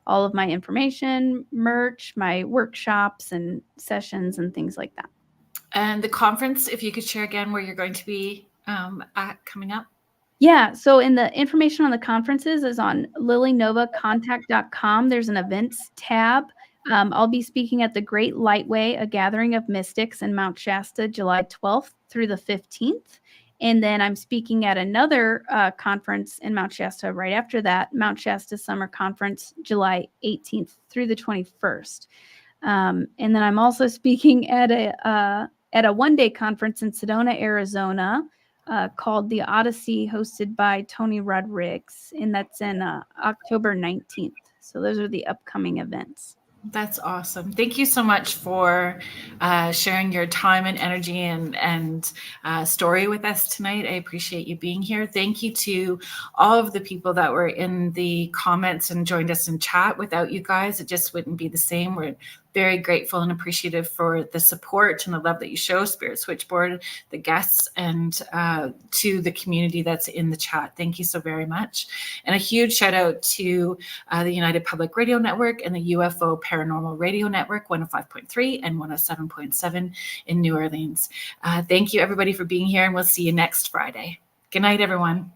all of my information, merch, my workshops and sessions and things like that. And the conference, if you could share again where you're going to be coming up. Yeah. So in the information on the conferences is on lilynovacontact.com. There's an events tab. I'll be speaking at the Great Lightway, a gathering of mystics in Mount Shasta, July 12th through the 15th. And then I'm speaking at another conference in Mount Shasta right after that, Mount Shasta Summer Conference, July 18th through the 21st. And then I'm also speaking at a one-day conference in Sedona, Arizona, called The Odyssey, hosted by Tony Rodriguez, and that's in October 19th. So those are the upcoming events. That's awesome. Thank you so much for sharing your time and energy and story with us tonight. I appreciate you being here. Thank you to all of the people that were in the comments and joined us in chat. Without you guys, it just wouldn't be the same. We're very grateful and appreciative for the support and the love that you show Spirit Switchboard, the guests, and to the community that's in the chat. Thank you so very much. And a huge shout out to the United Public Radio Network and the UFO Paranormal Radio Network, 105.3 and 107.7 in New Orleans. Thank you, everybody, for being here, and we'll see you next Friday. Good night, everyone.